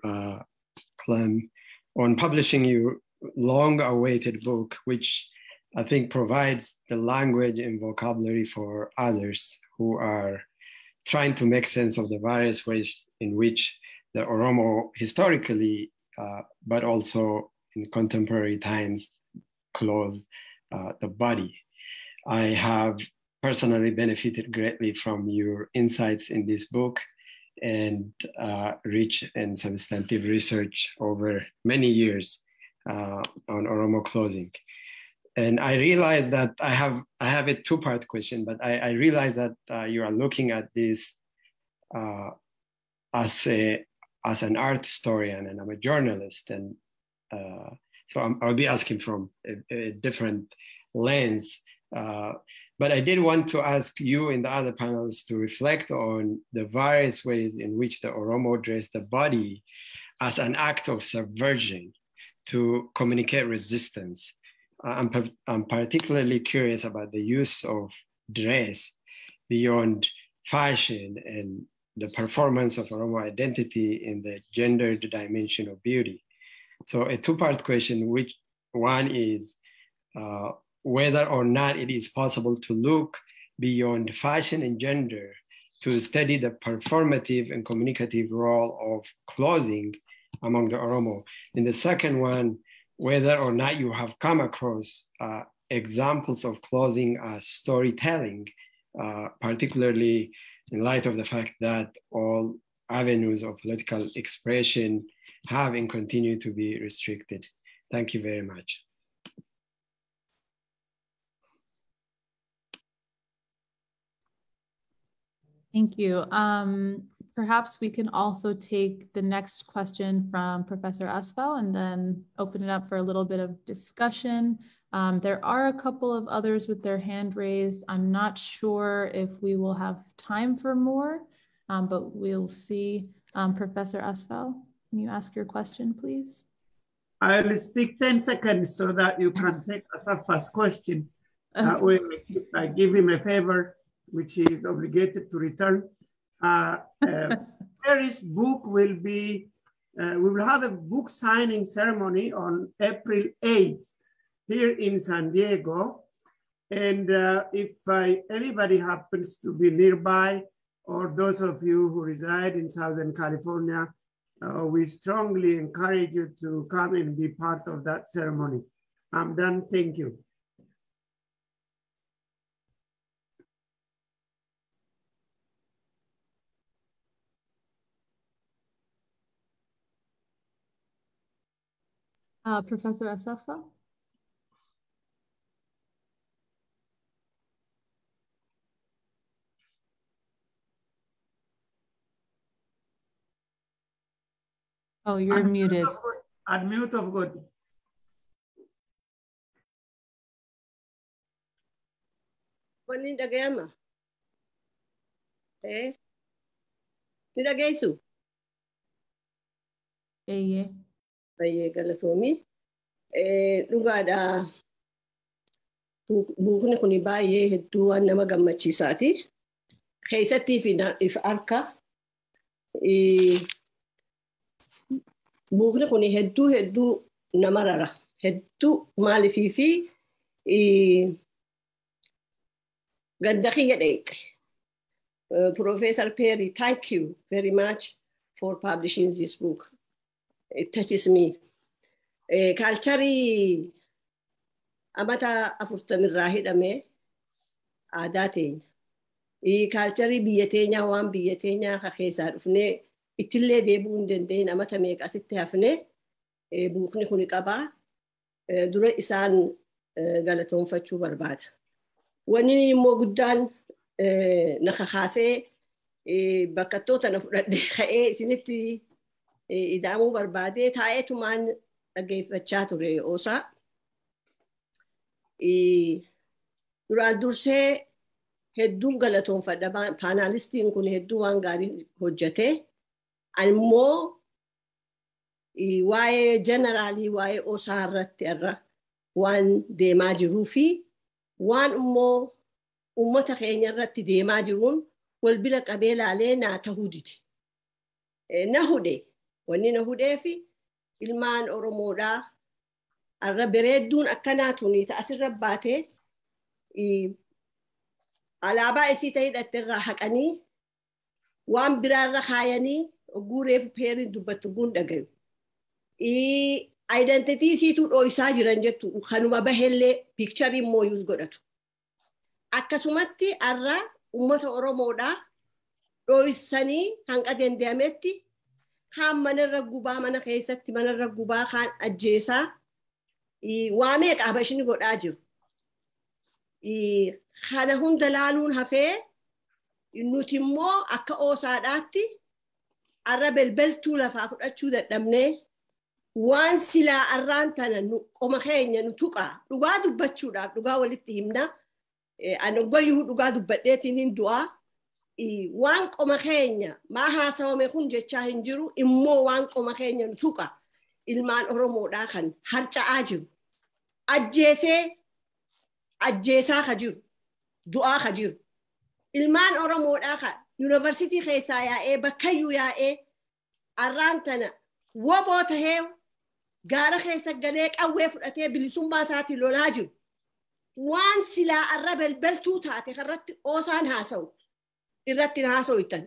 Klemm on publishing your long-awaited book, which I think provides the language and vocabulary for others who are trying to make sense of the various ways in which the Oromo historically but also in contemporary times, clothe the body. I have personally benefited greatly from your insights in this book and rich and substantive research over many years on Oromo clothing. And I realized that I have a two-part question, but I realized that you are looking at this as an art historian, and I'm a journalist, and so I'll be asking from a different lens. But I did want to ask you and the other panelists to reflect on the various ways in which the Oromo dress the body as an act of subversion to communicate resistance. I'm particularly curious about the use of dress beyond fashion and the performance of Oromo identity in the gendered dimension of beauty. So a two-part question, which one is whether or not it is possible to look beyond fashion and gender to study the performative and communicative role of clothing among the Oromo. And the second one, whether or not you have come across examples of clothing as storytelling, particularly in light of the fact that all avenues of political expression have and continue to be restricted. Thank you very much.
Thank you. Perhaps we can also take the next question from Professor Asfel and then open it up for a little bit of discussion. There are a couple of others with their hand raised. I'm not sure if we will have time for more, but we'll see. Professor Asfel, can you ask your question, please?
I'll speak 10 seconds so that you can take Asaf's question. That way I give him a favor, which he is obligated to return. Peri's book will be, we will have a book signing ceremony on April 8th here in San Diego. And if anybody happens to be nearby, or those of you who reside in Southern California, we strongly encourage you to come and be part of that ceremony. I'm done, thank you.
Professor Asafa? Oh, you're muted.
Unmute of good.
Ni dhagayama? Ni dhagaysu? Baay'ee galatoomii. Dhugaadha. Buukni kun baay'ee hedduu waan nama gammachiisaati. Keessattii fi harka. Buukni kun hedduu nama rara. Hedduu maalifii fi ganda kiyya dheeyxe. Professor Peri, thank you very much for publishing this book. It touches me. Culture amata 40 irraa hidhame aadaa teenya. Culture biyya teenya waan biyya teenya keessaa dhufnee ittillee deebi'uu hin dandeenye amata meeqa asitti hafne buukni kun qabaa. Dura isaan galatoonfachuu barbaada. Wanni immoo guddaan na kakaasee bakkattoota na fudhadhee ka'ee isinitti ida'amuu barbaadee taa'eetumaan dhaggeeffachaa ture oosaa. Duraan dursee hedduun galatoonfadha. Paanaalistiin kun hedduu waan gaarii hojjete. Ammoo waa'ee jeneraalii waa'ee oosaa irratti irra waan deemaa jiruu fi waan immoo uummata keenya irratti deemaa jiruun wal bira qabee laalee naa ta'uu dide. Na hudhe. Wanni na hudhee fi ilmaan Oromoodhaa arra bareedduun akkanaa tuni asirra baatee alaabaa isii ta'ee hidhatte irraa haqanii waan biraarra kaayanii guureef Periin dubbattu guun dhagayu. Identity isiitu dho'isaa jiran jettu kanuma bahellee picture immoo use godhatu. Akkasumatti arra ummata Oromoodhaa dho'isanii hanga danda'ametti kaan manarra gubaa mana keessatti manarra gubaa kaan ajjeesaa waa meeqa habashni godhaa jiru. Kana hunda laaluun hafee nuti immoo akka oosaadhaatti arra belbeltuu lafaa fudhachuu dadhabnee waan silaa arraan tana qoma keenya nu tuqaa dhugaa dubbachuudhaaf dhugaa walitti himna. Ani gwayyuu dhugaa dubbadheetiin hin du'aa. Waan qoma keenya maa haasawame kun jechaa hin jiru immoo waan qoma keenya nu tuqa ilmaan Oromoodhaa kan harca'aa jiru. Ajjeesaa ka jiru. Du'aa ka jiru. Ilmaan Oromoodhaa kan yuunivarsiitii keessaa yaa'ee bakkayyuu yaa'ee arraan tana woboo tahee gaara keessa galee qawwee fudhatee bilisummaa isaatiin lolaa jiru. Waan silaa arra belbeltuu taate irratti oosaan haasa'u irratti haaso'itan.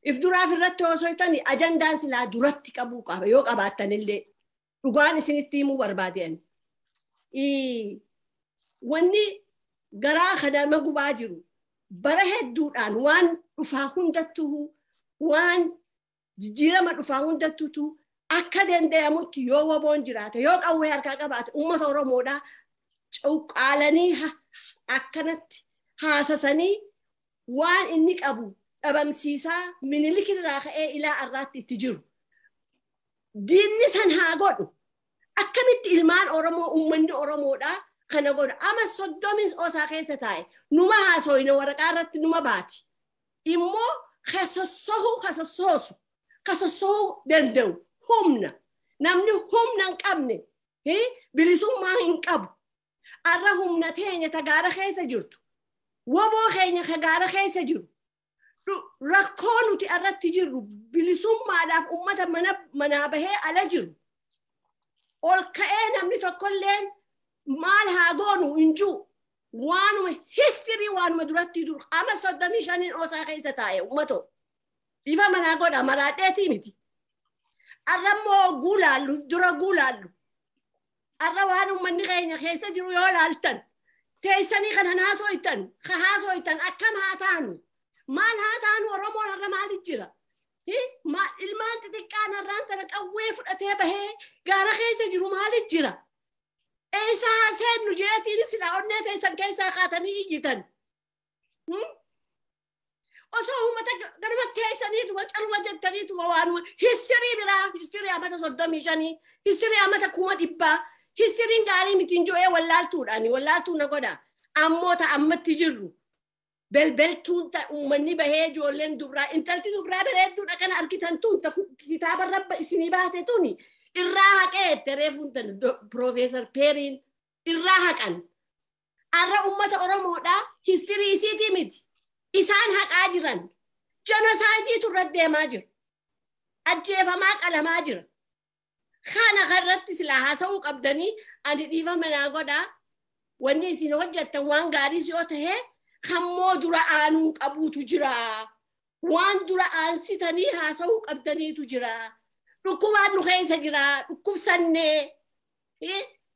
If duraaf irratti haaso'itan ajandaan silaa duratti qabuu qaba yoo qabaattan illee dhugaan isinitti himuu barbaadeen. Wanni garaa kana gubaa jiru bara hedduudhaan waan dhufaa hundattuu waan jijjiirama dhufaa hundattuu akka danda'amutti yoo woboon jiraate yoo qawwee harkaa qabaate uummata Oromoodhaa cauqaalanii akkanatti haasasanii waan inni qabu dhabamsiisaa Minilik irraa ka'ee ilaa arraatti itti jiru. Diinni san haa godhu. Akkamitti ilmaan Oromoo uummanni Oromoodhaa kana godha. Ama soddomis osaa keessa taa'e numa haasoyne waraqaa irratti numa baati. Immoo kasossoosu danda'u humna. Namni humna hin qabne bilisummaa hin qabu. Arra humna teenya tagaara keessa jirtu. Woboo keenya tagaara keessa jiru. Rakkoo nuti irratti jirru bilisummaadhaaf ummata manaa bahee ala jiru. Ol ka'ee namni tokkolleen maal haa goonu hin jiru. Waanuma history waanuma duratti duru ama 35 osaa keessa taa'e ummato. Ifa manaa godha maraadheetii miti. Arra moo guulaallu dura guulaallu. Arra waan ummanni keenya keessa jiru yoo laaltan teessanii kana haasooytan akkam haa taanu. Maal haa taanu Oromoon arra maaliif jira? Ilmaan xixiqqaan arraan tana qawwee fudhatee bahee gaara keessa jiru maaliif jira? Eessa haaseennu jeetiin silaa onnee teessan keessaa kaatanii iyyitan. Osoo uummata ganuma teessaniituma caluma jettaniituma waanuma histirii biraa histirii amata 35 histirii amata 100 histiriin gaarii mitiin jo'ee wallaaltuun na godha. Ammoo ammatti jirru. Belbeltuun uummanni bahee ijoolleen dubraa intalti dubraa bareedduudha kana argitan tun kitaaba rabba isinii baate tuni irraa haqee reefuun Profeesar Periin irraa haqan. Arra uummata Oromoodhaa histirii isiitii miti. Isaan haqaa jiran. Genocideetu irra deemaa jira. Ajjeefamaa qalamaa jira. Kana irratti silaa haasa'uu qabdanii ani dhiifa manaa godhaa wanni isin hojjettan waan gaariis yoo tahee kammoo dura aanuu qabuutu jira. Waan dura aansitanii haasa'uu qabdaniitu jira. Dhukkubaan nu keessa jira. Dhukkubsannee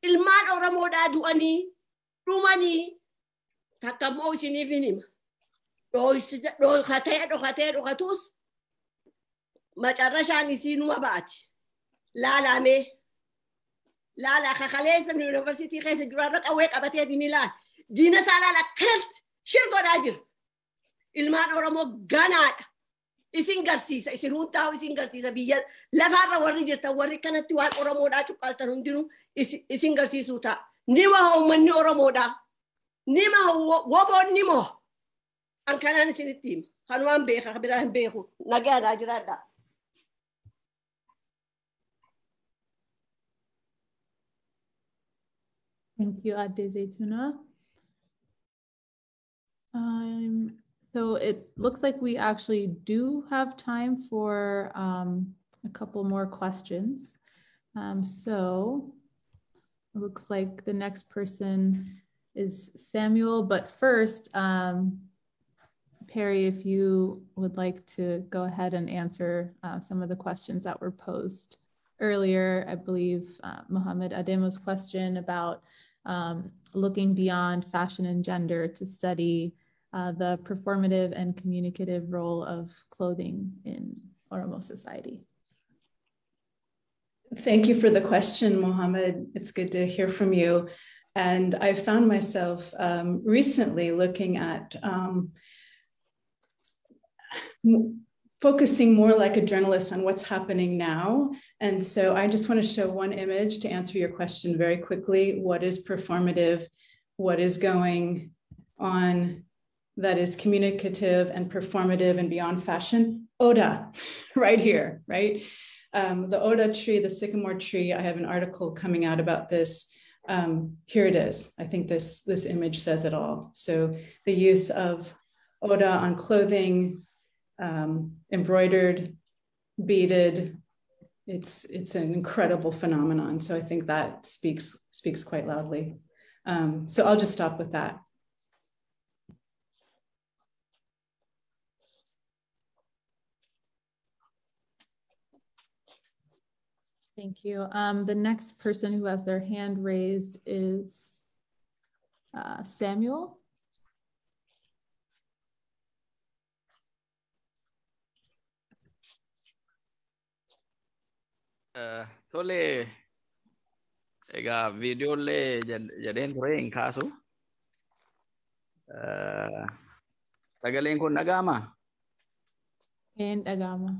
ilmaan Oromoodhaa du'anii dhumanii takka immoo isiniif hin hima. Dhokatus macarrashaan isiinuma baati. Laalamee laalaa kakaleessa yuunivarsiitii keessa jiru irra qawwee qabatee ilaala. Diina isaa laala kanatti shirgodhaa jira. Ilmaan Oromoo ganaadha. Isin garsiisa. Isin hundaa'u isin garsiisa. Biyya lafaarra warri jirtan warri kanatti waan Oromoodhaa cuqqaaltan hundinuu isin garsiisuu ta'a. Nima uummanni Oromoodhaa. Nima woboon nima. An kanaan isinitti hima. Kanumaan beeka biraa hin beeku. Nagaadhaa jiraadhaa.
Thank you, Adde Zaytuna. So it looks like we actually do have time for a couple more questions. So it looks like the next person is Samuel, but first, Peri, if you would like to go ahead and answer some of the questions that were posed. earlier, I believe, Mohammed Ademo's question about looking beyond fashion and gender to study the performative and communicative role of clothing in Oromo society.
Thank you for the question, Mohammed. It's good to hear from you. And I found myself recently looking at focusing more like a journalist on what's happening now. And so I just want to show one image to answer your question very quickly. What is performative? What is going on that is communicative and performative and beyond fashion? Oda, right here, right? The Oda tree, the sycamore tree, I have an article coming out about this. Here it is. I think this image says it all. So the use of Oda on clothing, embroidered, beaded, it's an incredible phenomenon. So I think that speaks quite loudly. So I'll just stop with that.
Thank you. The next person who has their hand raised is Samuel.
Tole, ega video le jaden ture in kasu. Sagalen kun nagama.
And Agama.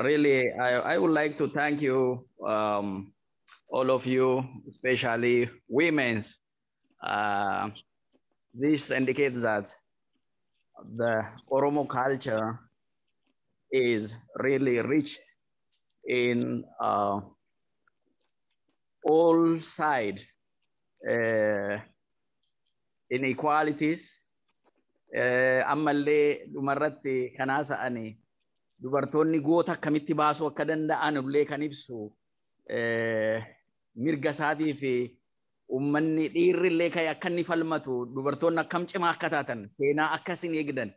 Really, I would like to thank you, all of you, especially women's. This indicates that the Oromo culture is really rich in all sides, inequalities. Ammalle dumarratti kanasa ani. Dubartoonni goota akkamitti baasuu akka danda'an illee kan ibsu mirga isaatii fi uummanni dhiirri illee kan akka inni falmatu dubartoonni akkam cimaa akka taatan seenaa akkasin eegdan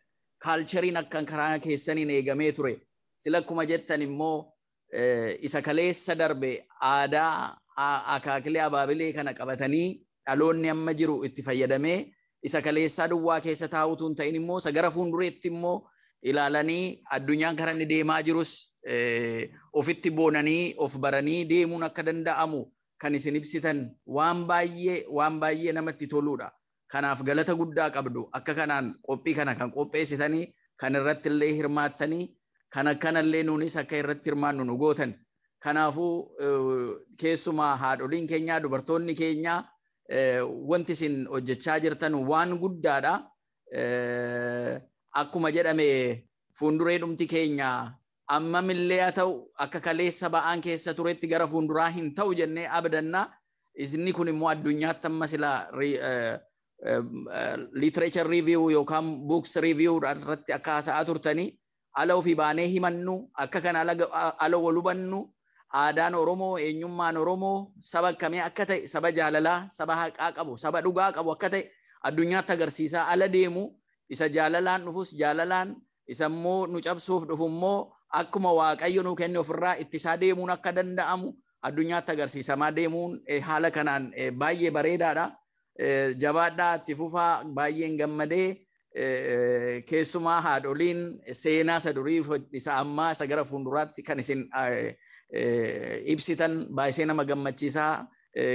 kaalchariin akkan karaa keessaniin eegamee ture sila akkuma jettan immoo isa kaleessa darbe aadaa akaakilee abaabilee kana qabatanii dhaloonni amma jiru itti fayyadamee isa kaleessaa duwwaa keessa taa'utuun ta'in immoo isa gara fuuldureetti immoo ilaalanii addunyaan karaa inni deemaa jirus ofitti boonanii of baranii deemuun akka danda'amu kan isin ibsitan waan baay'ee namatti toludha. Kanaaf galata guddaa qabdu. Akka kanaan qophii kana kan qopheessitanii kan irratti illee hirmaattanii kan akkanallee nuunis akka irratti hirmaannu nu gootan. Kanaafuu keessumaa haadholiin keenya dubartoonni keenya wanti isin hojjechaa jirtan waan guddaadha. Akkuma jedhame fuulduree dhumti keenya amma millee haa ta'u akka kaleessa ba'aan keessa turetti gara fuulduraa hin ta'u jennee abdanna. Isinni kun immoo addunyaatti amma sila literature review yookaan books review irratti akka haasa'aa turtanii ala ofii baanee himannu akka kana ala wal hubannu aadaan Oromoo eenyummaan Oromoo saba akkamii akka ta'e saba jaalalaa saba haqaa qabu saba dhugaa qabu akka ta'e addunyaatti agarsiisaa ala deemu. Isa jaalalaan dhufus jaalalaan isa immoo nu cabsuuf dhufu immoo akkuma Waaqayyo nu kenne ofirraa ittisaa deemuun akka danda'amu addunyaatti agarsiisamaa deemuun haala kanaan baay'ee bareedaadha. Jabaadhaa itti fufaa baay'een gammadee keessumaa haadholiin seenaa isa durii isa ammaa isa gara fuulduraatti kan isin ibsitan baay'ee nama gammachiisaa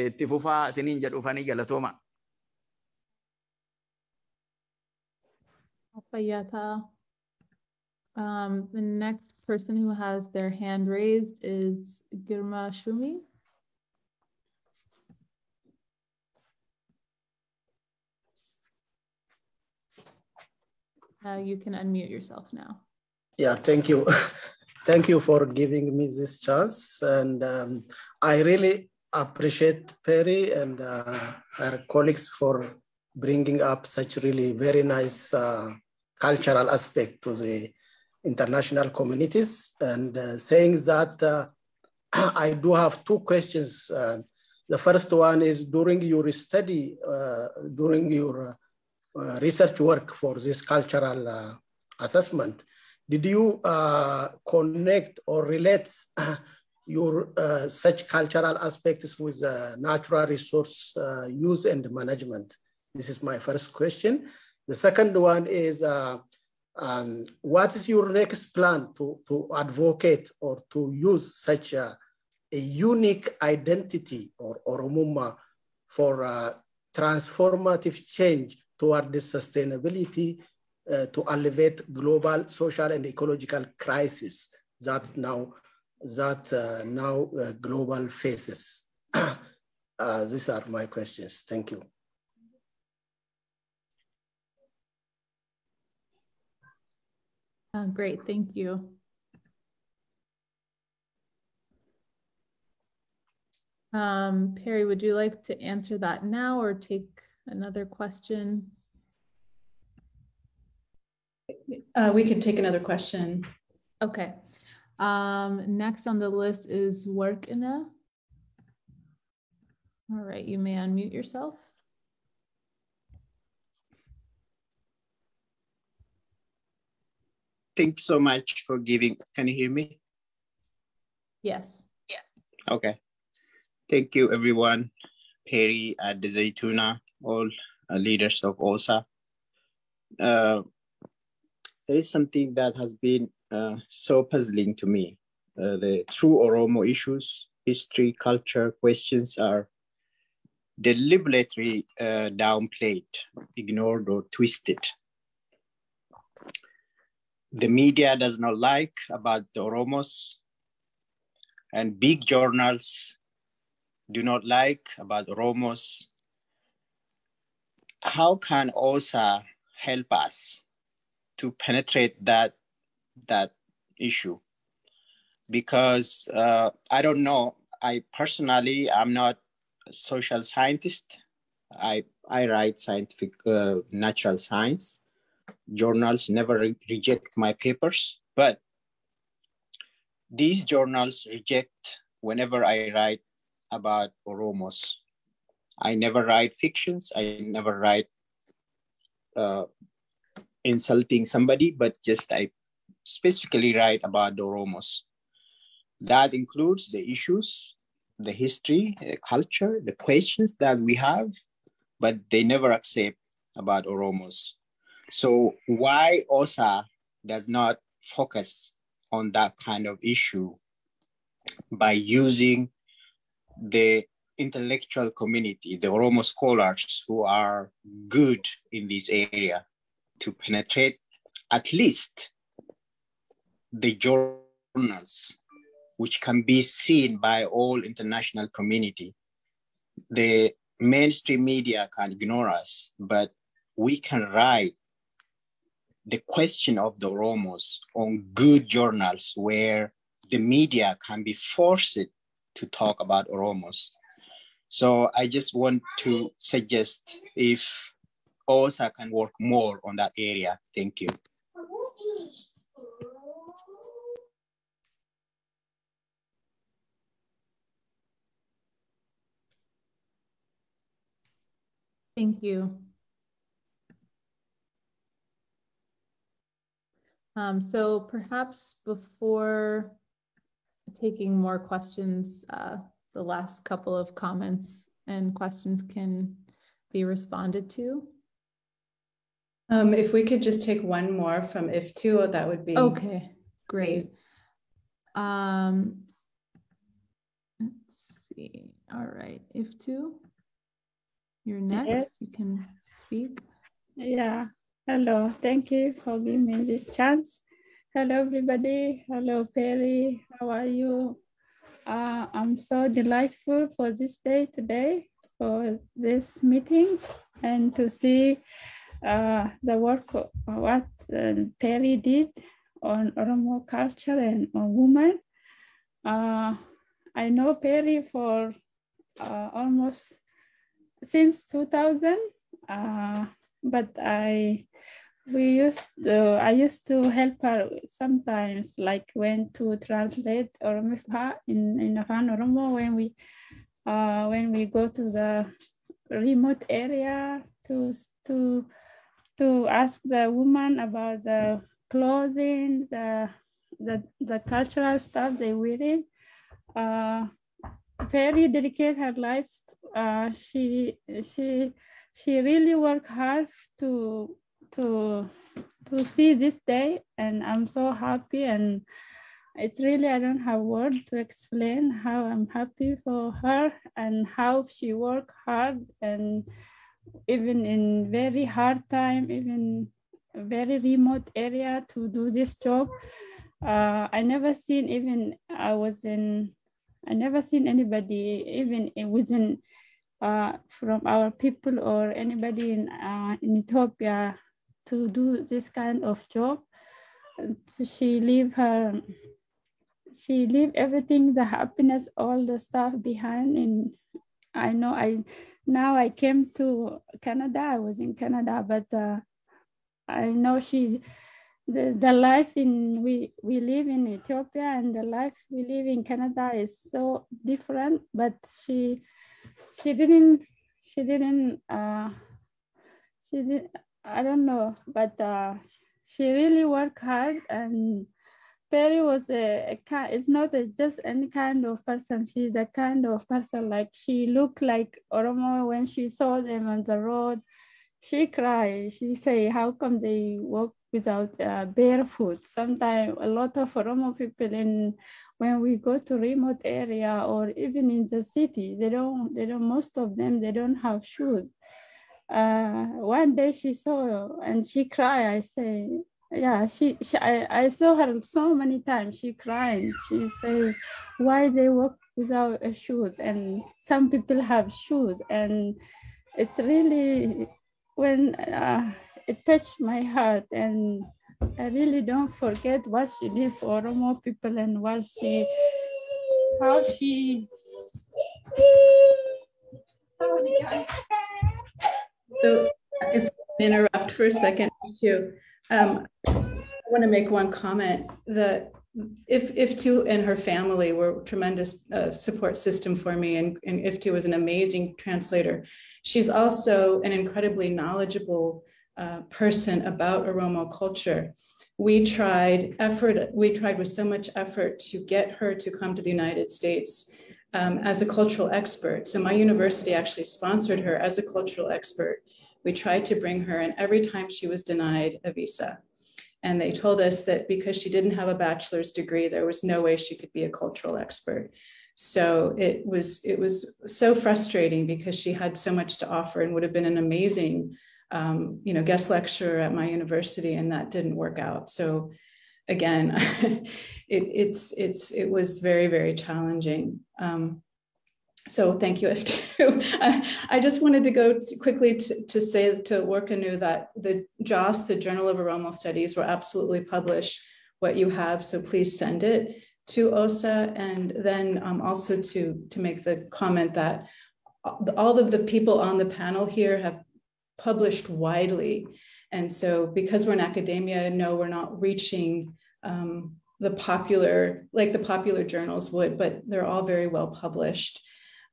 itti fufaa isiniin jedhuufanii galatooma.
The next person who has their hand raised is Girma Shumi. You can unmute yourself now.
Yeah, thank you. Thank you for giving me this chance. And I really appreciate Peri and her colleagues for bringing up such really very nice cultural aspect to the international communities, and saying that I do have two questions. The first one is during your study, during your research work for this cultural assessment, did you connect or relate your such cultural aspects with natural resource use and management? This is my first question. The second one is, what is your next plan to advocate or to use such a unique identity or Oromuma for transformative change toward the sustainability to alleviate global social and ecological crisis that now global faces? These are my questions. Thank you.
Great, thank you. Peri, would you like to answer that now or take another question?
We could take another question.
Okay. Next on the list is Workina. All right, you may unmute yourself.
Thank you so much for giving. Can you hear me?
Yes.
Yes. Okay. Thank you, everyone. Peri, the Zaytuna, all leaders of OSA. There is something that has been so puzzling to me. The true Oromo issues, history, culture, questions are deliberately downplayed, ignored, or twisted. The media does not like about the Oromos, and big journals do not like about Oromos. How can OSA help us to penetrate that issue? Because I don't know, I personally, I'm not a social scientist. I write scientific, natural science. Journals never reject my papers, but these journals reject whenever I write about Oromos. I never write fictions. I never write insulting somebody, but just I specifically write about the Oromos. That includes the issues, the history, the culture, the questions that we have, but they never accept about Oromos. So why OSA does not focus on that kind of issue by using the intellectual community, the Oromo scholars who are good in this area, to penetrate at least the journals, which can be seen by all international community. The mainstream media can ignore us, but we can write the question of the Oromos on good journals where the media can be forced to talk about Oromos. So I just want to suggest if OSA can work more on that area. Thank you.
Thank you. So perhaps before taking more questions, the last couple of comments and questions can be responded to.
If we could just take one more from If2, that would be
okay. Great. Let's see. All right, If2, you're next. Yes. You can speak.
Yeah. Hello. Thank you for giving me this chance. Hello, everybody. Hello, Peri. How are you? I'm so delightful for this day today, for this meeting, and to see the work what Peri did on Oromo culture and on women. I know Peri for almost since 2000, but I used to help her sometimes, like when to translate Oromo in Afan Oromo when we go to the remote area to ask the woman about the clothing, the cultural stuff they wearing. Peri dedicated her life. She really worked hard to see this day, and I'm so happy. And it's really, I don't have words to explain how I'm happy for her and how she worked hard, and even in very hard time, even a very remote area to do this job. I never seen anybody even within from our people or anybody in Ethiopia to do this kind of job. So she leave everything, the happiness, all the stuff behind. And now I came to Canada. I was in Canada, but I know the life we live in Ethiopia and the life we live in Canada is so different. But she didn't I don't know, but she really worked hard. And Peri was it's not just any kind of person. She's a kind of person, like she looked like Oromo. When she saw them on the road, she cried. She say, how come they walk without barefoot? Sometimes a lot of Oromo people, when we go to remote area or even in the city, they don't most of them, they don't have shoes. One day she saw and she cried. I say, yeah, I saw her so many times. She cried. She said, why they walk without a shoes? And some people have shoes. And it's really, when it touched my heart, and I really don't forget what she did for Oromo people and how she. Sorry, guys.
So if I can interrupt for a second too, I want to make one comment that Iftu and her family were a tremendous support system for me, and Iftu was an amazing translator. She's also an incredibly knowledgeable person about Oromo culture. We tried with so much effort to get her to come to the United States as a cultural expert. So my university actually sponsored her as a cultural expert. We tried to bring her, and every time she was denied a visa. And they told us that because she didn't have a bachelor's degree, there was no way she could be a cultural expert. So it was so frustrating because she had so much to offer and would have been an amazing guest lecturer at my university, and that didn't work out. So again, it was very, very challenging. So thank you, Iftu. I just wanted to go quickly to say to Workanu that the JOS, the Journal of Oromo Studies, will absolutely publish what you have. So please send it to OSA. And then also to make the comment that all of the people on the panel here have published widely. And so because we're in academia, no, we're not reaching the popular journals would, but they're all very well published.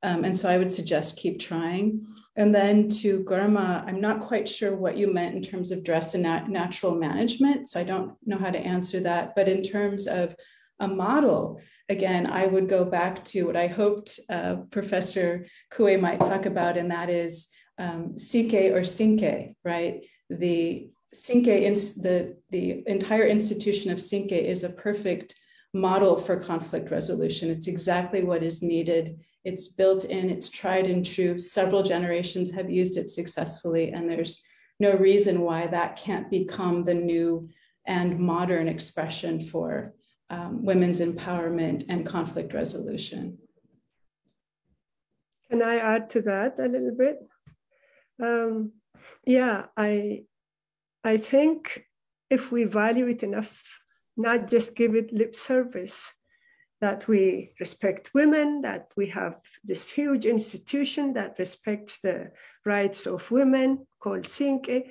And so I would suggest keep trying. And then to Gurma, I'm not quite sure what you meant in terms of dress and natural management. So I don't know how to answer that. But in terms of a model, again, I would go back to what I hoped Professor Kue might talk about, and that is Sike or Sinke, right? The Sinke, the entire institution of Sinke is a perfect model for conflict resolution. It's exactly what is needed. It's built in, it's tried and true. Several generations have used it successfully, and there's no reason why that can't become the new and modern expression for women's empowerment and conflict resolution.
Can I add to that a little bit? Yeah, I think if we value it enough, not just give it lip service, that we respect women, that we have this huge institution that respects the rights of women called Sinke.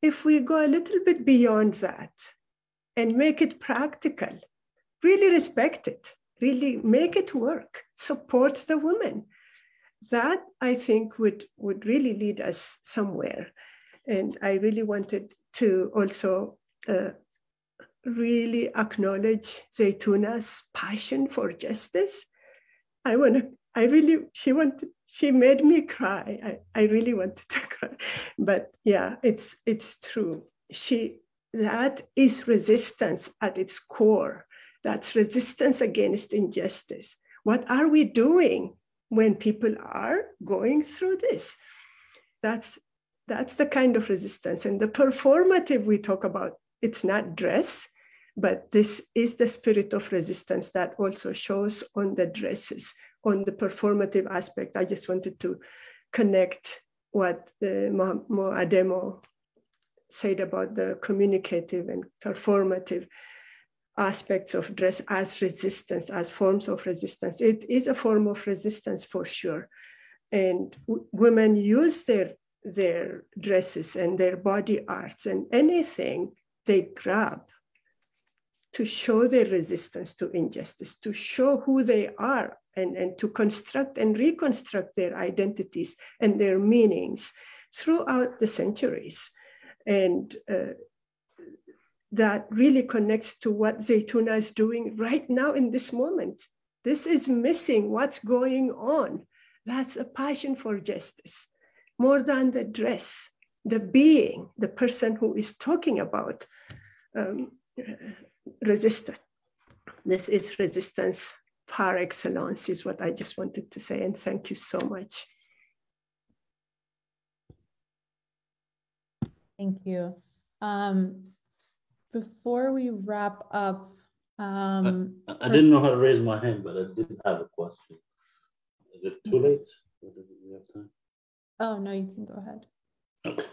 If we go a little bit beyond that and make it practical, really respect it, really make it work, support the women, that I think would really lead us somewhere. And I really wanted to also really acknowledge Zaytuna's passion for justice. she made me cry. I really wanted to cry, but yeah, it's true. That is resistance at its core. That's resistance against injustice. What are we doing when people are going through this? That's the kind of resistance. And the performative we talk about, it's not dress, but this is the spirit of resistance that also shows on the dresses, on the performative aspect. I just wanted to connect what Mo Ademo said about the communicative and performative aspects of dress as resistance, as forms of resistance. It is a form of resistance for sure. And women use their dresses and their body arts and anything they grab to show their resistance to injustice, to show who they are, and to construct and reconstruct their identities and their meanings throughout the centuries. And that really connects to what Zaytuna is doing right now in this moment. This is missing what's going on. That's a passion for justice, more than the dress, the being, the person who is talking about resistance. This is resistance par excellence, is what I just wanted to say. And thank you so much.
Thank you. Before we wrap up,
I didn't know how to raise my hand, but I did have a question. Is it too late? Or do we have time?
Oh, no, you can go ahead.
Okay.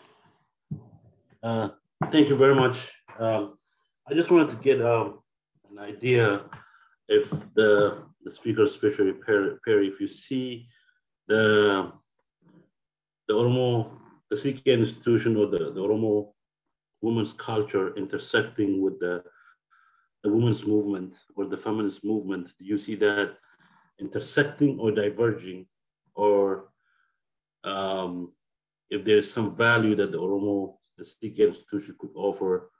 Thank you very much. I just wanted to get an idea if the speaker, especially Peri, if you see the Oromo, the CK institution or the Oromo women's culture intersecting with the women's movement or the feminist movement. Do you see that intersecting or diverging, or if there's some value that the Oromo, the CK institution could offer,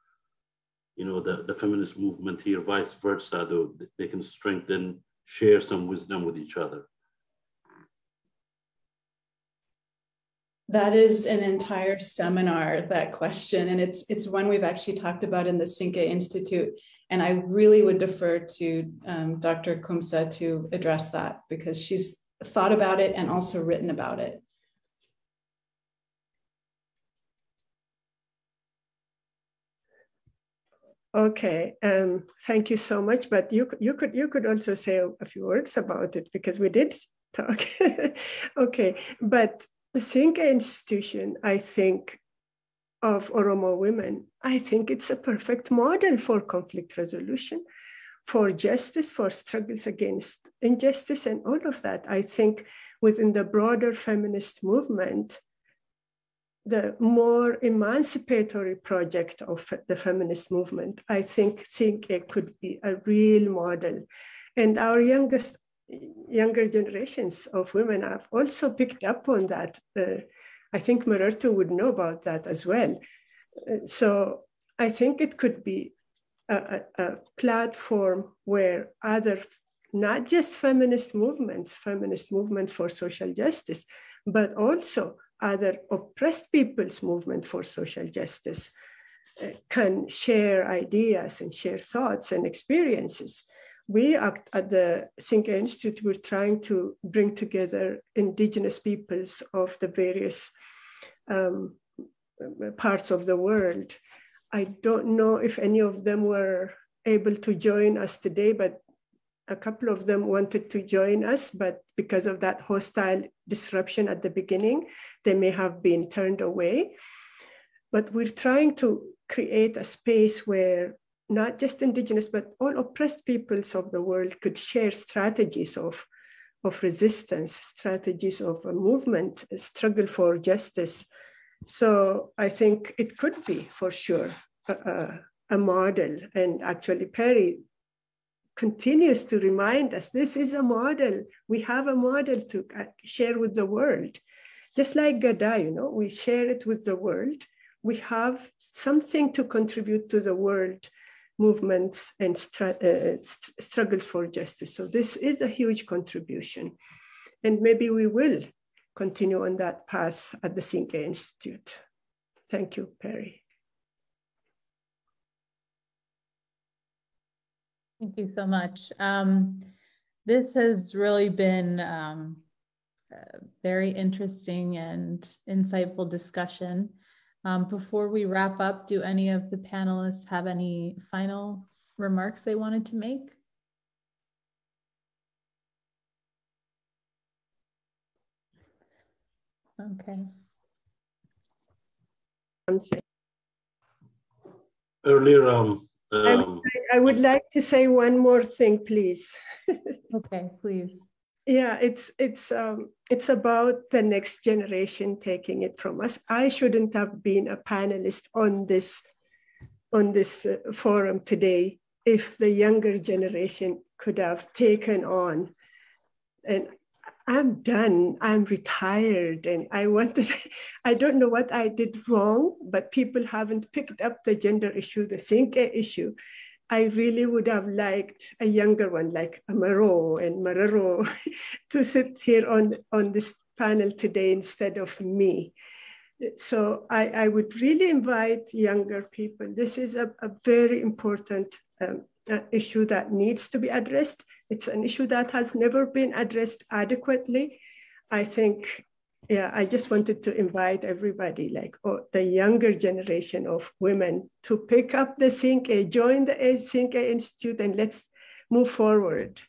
you know, the feminist movement here, vice versa, though they can strengthen, share some wisdom with each other?
That is an entire seminar, that question. And it's one we've actually talked about in the Sinke Institute. And I really would defer to Dr. Kumsa to address that, because she's thought about it and also written about it.
Okay, thank you so much. But you could also say a few words about it, because we did talk. Okay, but the Sinke institution, I think, of Oromo women, I think it's a perfect model for conflict resolution, for justice, for struggles against injustice, and all of that. I think within the broader feminist movement, the more emancipatory project of the feminist movement, I think it could be a real model. And our younger generations of women have also picked up on that. I think Marartu would know about that as well. So I think it could be a platform where other, not just feminist movements for social justice, but also other oppressed people's movement for social justice can share ideas and share thoughts and experiences. We at the Sinke Institute, we're trying to bring together indigenous peoples of the various parts of the world. I don't know if any of them were able to join us today, but a couple of them wanted to join us, but because of that hostile disruption at the beginning, they may have been turned away. But we're trying to create a space where not just indigenous, but all oppressed peoples of the world could share strategies of resistance, strategies of a movement, a struggle for justice. So I think it could be, for sure, a model. And actually, Peri continues to remind us, this is a model. We have a model to share with the world. Just like Gada, you know, we share it with the world. We have something to contribute to the world, movements and struggles for justice. So this is a huge contribution. And maybe we will continue on that path at the Cinque Institute. Thank you, Peri.
Thank you so much. This has really been a very interesting and insightful discussion. Before we wrap up, do any of the panelists have any final remarks they wanted to make? Okay.
Earlier,
I would like to say one more thing, please.
Okay, please.
Yeah, it's about the next generation taking it from us. I shouldn't have been a panelist on this forum today if the younger generation could have taken on. And I'm done. I'm retired, and I don't know what I did wrong, but people haven't picked up the gender issue, the Cinque issue. I really would have liked a younger one like Amaro and Mararo to sit here on this panel today instead of me. So I would really invite younger people. This is a very important issue that needs to be addressed. It's an issue that has never been addressed adequately. I think, yeah, I just wanted to invite everybody, like the younger generation of women, to pick up the Cinque, join the Cinque Institute, and let's move forward.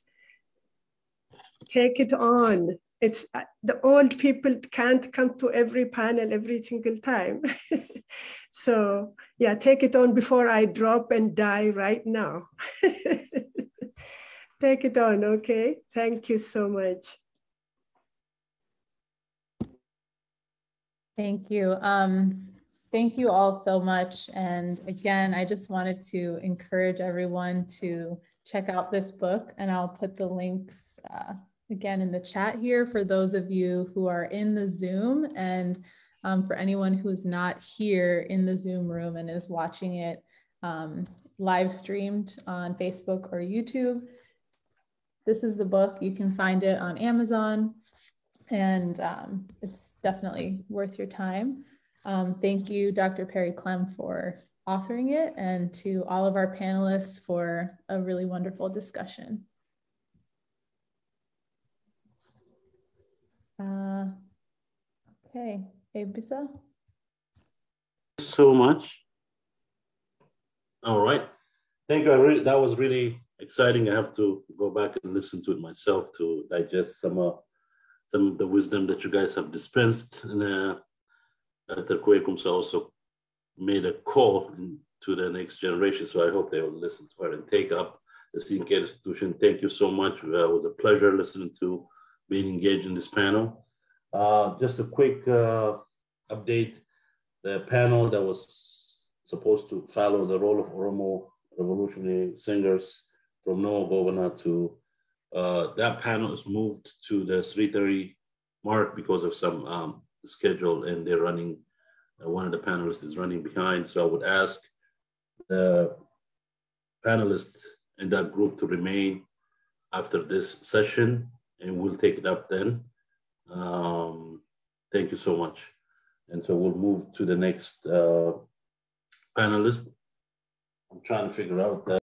Take it on. It's the old people can't come to every panel every single time. So yeah, take it on before I drop and die right now. Take it on, okay? Thank you so much.
Thank you. Thank you all so much. And again, I just wanted to encourage everyone to check out this book, and I'll put the links again in the chat here for those of you who are in the Zoom, and for anyone who's not here in the Zoom room and is watching it live streamed on Facebook or YouTube. This is the book. You can find it on Amazon, and it's definitely worth your time. Thank you, Dr. Peri Klemm, for authoring it, and to all of our panelists for a really wonderful discussion. Okay, Ebisa.
So much. All right. Thank you. That was really exciting. I have to go back and listen to it myself to digest some of the wisdom that you guys have dispensed. And Dr. Kwekumsa also made a call to the next generation. So I hope they will listen to her and take up the Cinque institution. Thank you so much. It was a pleasure listening to being engaged in this panel. Just a quick update. The panel that was supposed to follow the role of Oromo revolutionary singers from Noah Governor to that panel is moved to the 3:30 mark because of some schedule, and they're running, one of the panelists is running behind. So I would ask the panelists in that group to remain after this session, and we'll take it up then. Thank you so much. And so we'll move to the next panelist. I'm trying to figure out that.